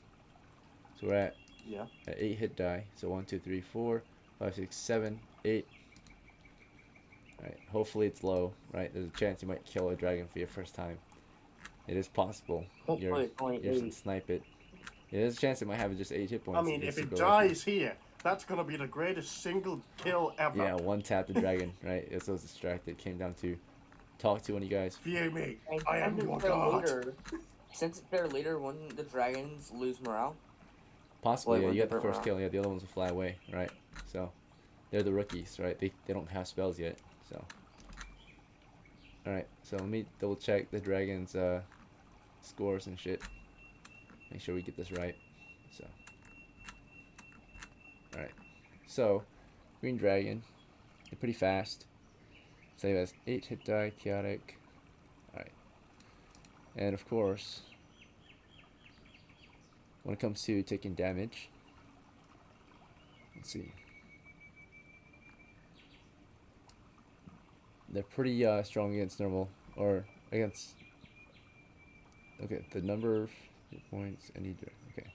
So we're at Yeah. 8 hit die. So 1, 2, 3, 4, 5, 6, 7, 8. Right. Hopefully it's low. Right. There's a chance you might kill a dragon for your first time. It is possible. Hopefully it's only You should 8. snipe it. There's a chance it might have just 8 hit points. I mean, just if to it go after dies here, that's gonna be the greatest single kill ever. Yeah, one tap the dragon, right? It's so distracted. Came down to talk to one of you guys. Fear me, And I am since your it's their god. leader- Since it's their leader, wouldn't the dragons lose morale? Possibly, Wait, yeah, one you got the different first round. kill. Yeah, the other ones will fly away, right? So, they're the rookies, right? They don't have spells yet, so. Alright, so let me double check the dragon's scores and shit. Make sure we get this right. So. Alright. So, green dragon. They're pretty fast. So he has 8 hit die, chaotic. Alright. And of course, when it comes to taking damage, let's see. They're pretty strong against normal, or against, okay, the number of hit points, okay. Take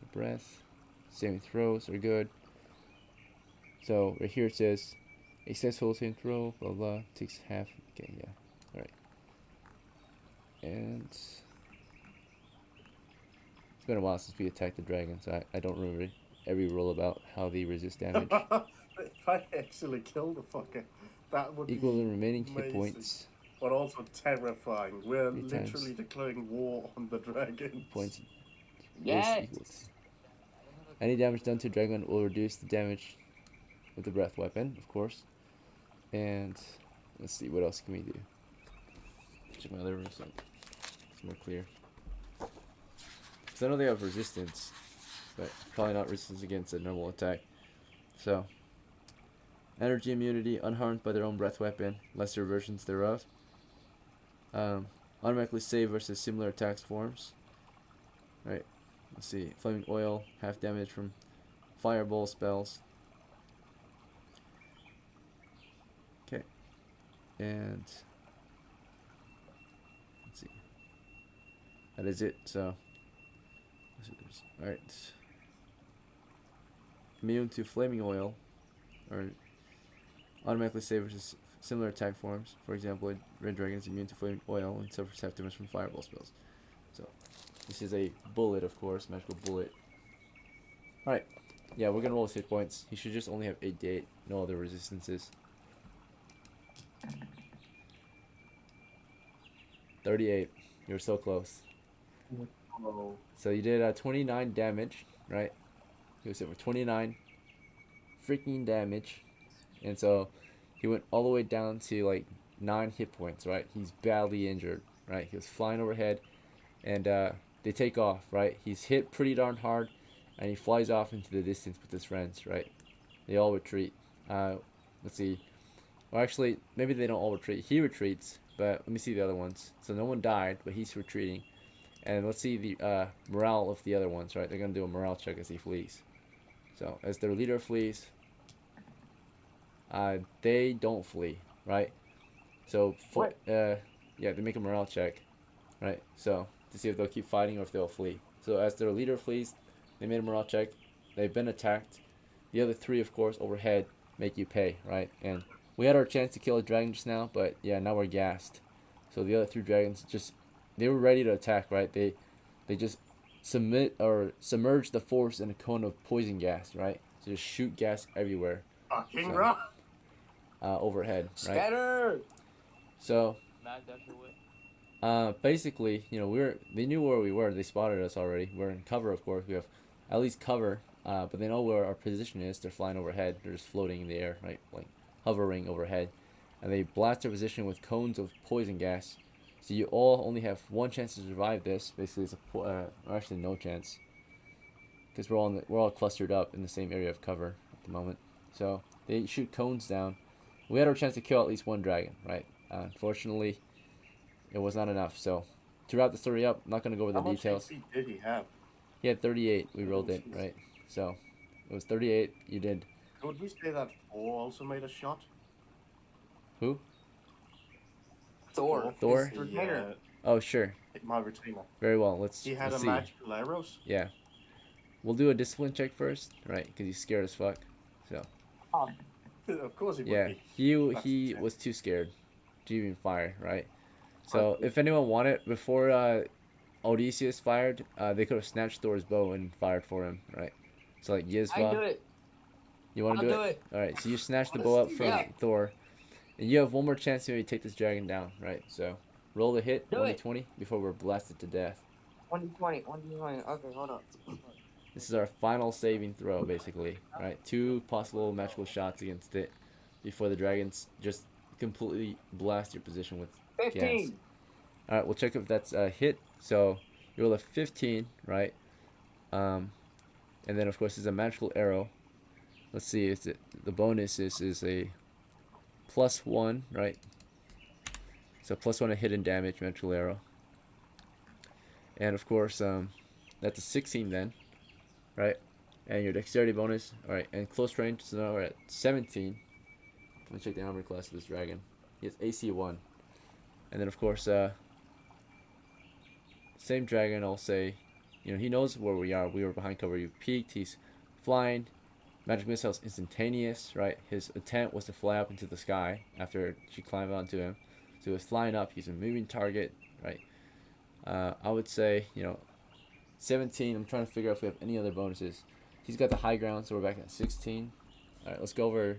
a breath. Saving throws are good. So right here it says, a successful saving throw, blah blah, takes half, okay, yeah, alright. And it's been a while since we attacked the dragon, so I don't remember every rule about how they resist damage. If I actually killed the fucker, that would Equal be the remaining hit amazing. points. But also terrifying. We're 3 literally times. declaring war on the dragons. Points Yes. is equals. Any damage done to dragon will reduce the damage with the breath weapon, of course. And let's see, what else can we do? Check my other result. It's more clear. Because I know they have resistance, but probably not resistance against a normal attack. So, energy immunity, unharmed by their own breath weapon, lesser versions thereof. Automatically save versus similar attacks forms. Right. Let's see. Flaming oil, half damage from fireball spells. Okay. And let's see. That is it. So, alright. Immune to flaming oil, or automatically save versus similar attack forms. For example, red dragon is immune to flaming oil and suffers half damage from fireball spells. So, this is a bullet, of course, magical bullet. Alright, yeah, we're gonna roll his hit points. He should just only have 88, no other resistances. 38, you're so close. Oh. So you did 29 damage, right? You said for 29 freaking damage, And so he went all the way down to like 9 hit points, right? He's badly injured, right? He was flying overhead, and they take off, right? He's hit pretty darn hard, and he flies off into the distance with his friends, right? They all retreat. Let's see. Well, actually, maybe they don't all retreat. He retreats, but let me see the other ones. So no one died, but he's retreating. And let's see the morale of the other ones, right? They're going to do a morale check as he flees. So as their leader flees, they don't flee, right? So, yeah, they make a morale check, right? So to see if they'll keep fighting or if they'll flee. So as their leader flees, they made a morale check. They've been attacked. The other 3, of course, overhead make you pay, right? And we had our chance to kill a dragon just now, but yeah, now we're gassed. So the other 3 dragons they were ready to attack, right? They just submerge the force in a cone of poison gas, right? So just shoot gas everywhere. Fucking So, right. Overhead, right? Scatter! So Mag dash away. basically, they knew where we were. They spotted us already. We're in cover, of course. We have at least cover, but they know where our position is. They're flying overhead. They're just floating in the air, right? Like hovering overhead. And they blast their position with cones of poison gas. So you all only have 1 chance to survive this. Basically, it's actually no chance, because we're all clustered up in the same area of cover at the moment. So they shoot cones down. We had our chance to kill at least 1 dragon, right? Unfortunately, it was not enough. So to wrap the story up, I'm not going to go over the How much details. HP did he have? He had 38. We rolled it, jeez. right? So it was 38. You did. Could we say that THOR also made a shot? Who? Thor. Thor? His retainer. Oh, sure. My retainer. Very well. Let's He had see. magical arrows. Yeah. We'll do a discipline check first, right? Because he's scared as fuck. So Of course he would yeah, be. he was too scared to even fire, right? So if anyone wanted, before Odysseus fired, they could have snatched Thor's bow and fired for him, right? So like I do YSVA, it. you want I'll to do it. All right, so you snatch the bow up from Yeah. Thor, and you have 1 more chance to maybe take this dragon down, right? So roll the hit, Do 1d20, before we're blasted to death. 1d20. 1d20. Okay, hold up. This is our final saving throw, basically, right? 2 possible magical shots against it before the dragons just completely blast your position with 15. gas. All right, we'll check if that's a hit. So you roll a 15, right? And then of course it's a magical arrow. Let's see, the bonus is a +1, right? So +1 to hit and damage, magical arrow. And of course, that's a 16 then, right? And your dexterity bonus, all right, and close range, so now we're at 17. Let me check the armor class of this dragon. He has AC 1. And then of course, same dragon, I'll say, he knows where we are. We were behind cover. You peeked. He's flying. Magic missile's instantaneous, right? His intent was to fly up into the sky after she climbed onto him. So he was flying up. He's a moving target, right? I would say, 17. I'm trying to figure out if we have any other bonuses. He's got the high ground, so we're back at 16. All right, let's go over.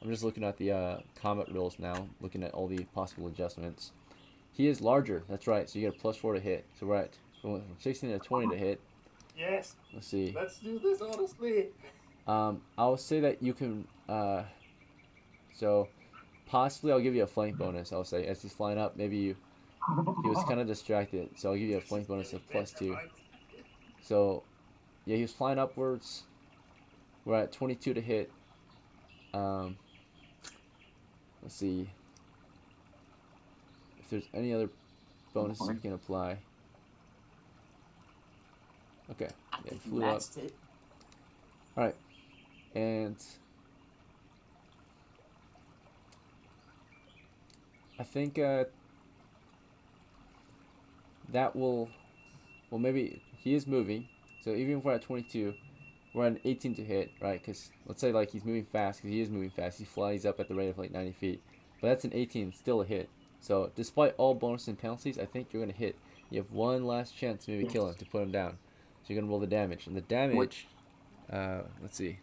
I'm just looking at the combat rules now, looking at all the possible adjustments. He is larger, that's right, so you get a +4 to hit. So we're at from 16 to 20 to hit. Yes. Let's see. Let's do this honestly. I'll say that you can, so possibly I'll give you a flank bonus, I'll say. As he's flying up, maybe he was kind of distracted, so I'll give you a flank bonus of +2. So, yeah, he was flying upwards. We're at 22 to hit. Let's see if there's any other bonuses you can apply. Okay, yeah, flew up. Alright, and I think that will, well, maybe he is moving, so even if we're at 22, we're at an 18 to hit, right? Because let's say like he's moving fast, because he is moving fast. He flies up at the rate of like 90 feet, but that's an 18, still a hit. So despite all bonuses and penalties, I think you're gonna hit. You have one last chance to maybe kill him, to put him down. So you're gonna roll the damage, and the damage, let's see,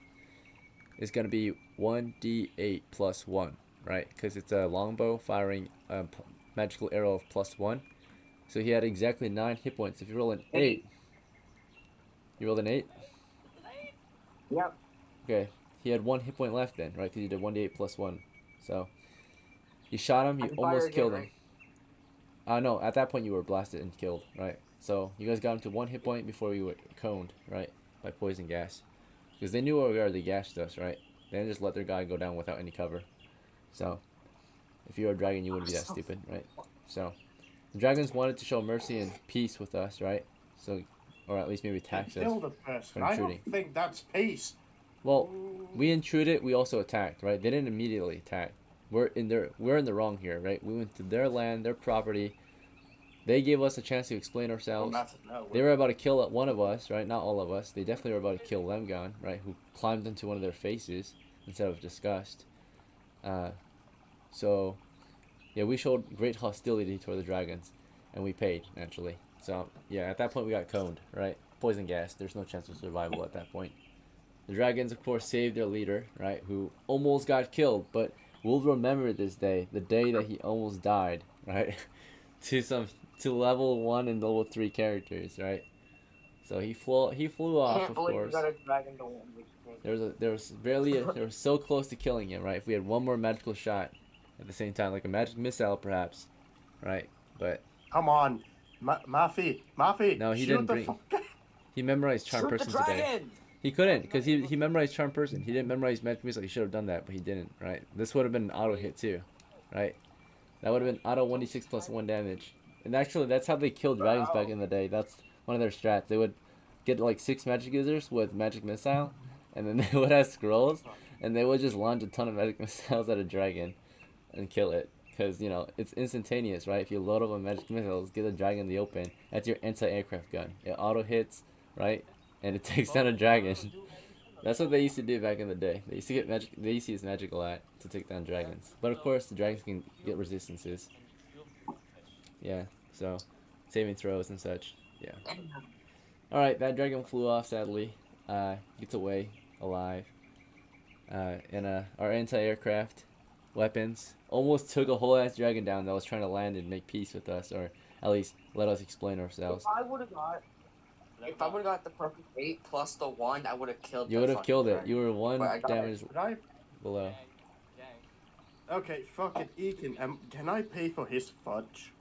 is gonna be 1d8 plus 1, right? Because it's a longbow firing a magical arrow of +1. So he had exactly 9 hit points. If you roll an 8, you rolled an 8. Yep. Okay, he had 1 hit point left then, right? Because you did 1d8 plus 1. So you shot him, I you can fire almost again, killed him. right? No, at that point you were blasted and killed, right? So you guys got him to 1 hit point before you were coned, right? By poison gas. Because they knew where we are, they gashed us, right? They didn't just let their guy go down without any cover. So if you were a dragon, you wouldn't be that stupid, right? So the dragons wanted to show mercy and peace with us, right? So, or at least maybe tax us Kill the person. for I intruding. don't think that's peace. Well, we intruded, we also attacked, right? They didn't immediately attack. We're in the wrong here, right? We went to their land, their property. They gave us a chance to explain ourselves. They were about to kill one of us, right? Not all of us. They definitely were about to kill LEMGAHN, right? Who climbed into one of their faces instead of disgust. So, yeah, we showed great hostility toward the dragons, and we paid, naturally. So, yeah, at that point we got coned, right? Poison gas. There's no chance of survival at that point. The dragons, of course, saved their leader, right? Who almost got killed, but we'll remember this day, the day that he almost died, right? to level 1 and level 3 characters, right? So he flew off, Can't of believe course. you got a dragon to win this game. There was barely they were so close to killing him, right? If we had one more magical shot at the same time, like a magic missile, perhaps, right? But Come on, MAFI. no, he shoot didn't the bring. fuck. He memorized Charm Shoot the Person today. dragon! He couldn't because he memorized Charm Person. He didn't memorize Magic Missile. He should have done that, but he didn't. Right? This would have been an auto hit too, right? That would have been auto 1d6 plus 1 damage. And actually, that's how they killed dragons back in the day. That's one of their strats. They would get like 6 magic users with Magic Missile, and then they would have scrolls, and they would just launch a ton of Magic Missiles at a dragon and kill it. Because, you know, it's instantaneous, right? If you load up on Magic Missiles, get a dragon in the open, that's your anti-aircraft gun. It auto hits, right? And it takes down a dragon. That's what they used to do back in the day. They used to get magic. They used to use magic a lot to take down dragons. But of course, the dragons can get resistances. Yeah. So, saving throws and such. Yeah. All right, that dragon flew off. Sadly, gets away alive. And our anti-aircraft weapons almost took a whole ass dragon down that was trying to land and make peace with us, or at least let us explain ourselves. If I would have got the perfect 8 plus the 1, I would have killed. You would have killed it. dragon. You were 1 But I got damage below. Okay, fuck it, Ekin. Can I pay for his fudge?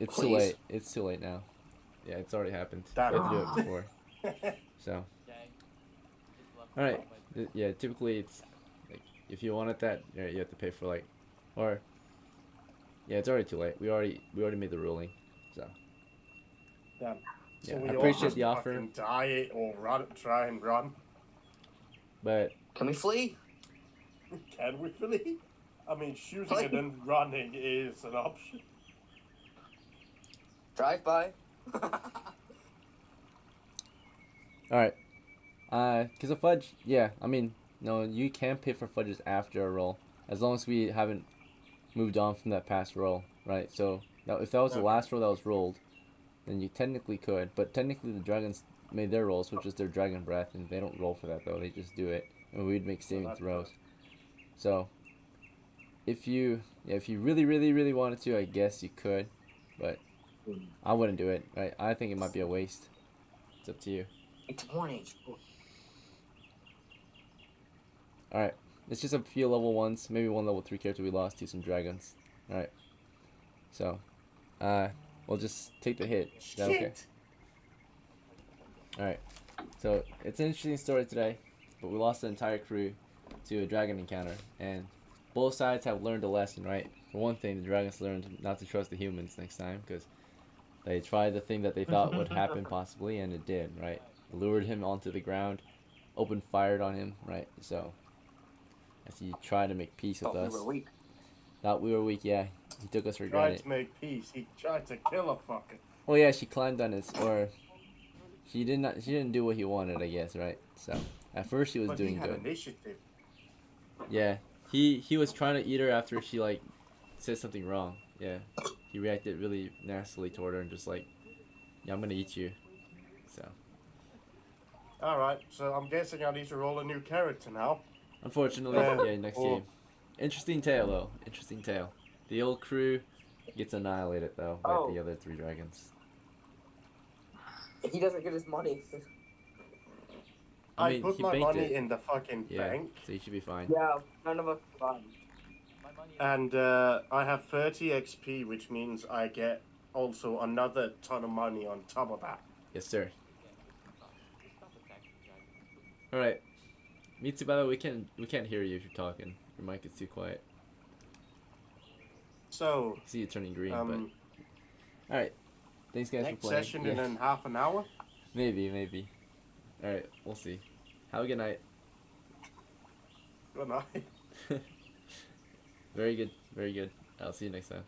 It's too Please. late. It's too late now. Yeah, it's already happened. Damn You had to do it before. So, all right. Yeah, typically it's like if you wanted that, yeah, you have to pay for like, or yeah, it's already too late. We already made the ruling. So Damn. yeah, So I we all appreciate just the offer, fucking die or try and run. but Can we flee? Can we really? I mean, shooting and then running is an option. Drive by. all right. Cause of fudge, yeah. I mean, no, you can pay for fudges after a roll, as long as we haven't moved on from that past roll, right? So now, if that was the last roll that was rolled, then you technically could. But technically, the dragons made their rolls, which is their dragon breath, and they don't roll for that though. They just do it, and we'd make saving throws. So, if you really wanted to, I guess you could, but I wouldn't do it. Right? I think it might be a waste. It's up to you. It's morning. All right. It's just a few level 1s, maybe 1 level 3 character we lost to some dragons. All right. So, we'll just take the hit. Is that okay? All right. So it's an interesting story today, but we lost the entire crew to a dragon encounter, and both sides have learned a lesson, right? For one thing, the dragons learned not to trust the humans next time because they tried the thing that they thought would happen possibly, and it did, right? Lured him onto the ground, opened fired on him, right? So as he tried to make peace with us. We were weak. Thought we were weak, yeah. He took us for Tried granted. to make peace. He tried to kill a fucker. Oh yeah, she climbed on his, or she didn't do what he wanted, I guess, right? So at first she was doing he had good. initiative. Yeah, he was trying to eat her after she like said something wrong. Yeah, he reacted really nastily toward her and just like, yeah, I'm gonna eat you. So Alright, so I'm guessing I need to roll a new character now. unfortunately, yeah, next game. Interesting tale though. Interesting tale. The old crew gets annihilated though by the other 3 dragons. He doesn't get his money. I mean, put he my banked money it. in the fucking Yeah, bank, so you should be fine. Yeah, none of us survived. My money is and I have 30 XP, which means I get also another ton of money on top of that. Yes, sir. just stop attacking dragons, please. All right. Me too. By the way, we can't hear you if you're talking. Your mic is too quiet. So, I see you turning green, but all right. Thanks, guys, for next playing. session Yeah, in half an hour. maybe. All right, we'll see. Have a good night. Good night. Very good. I'll see you next time.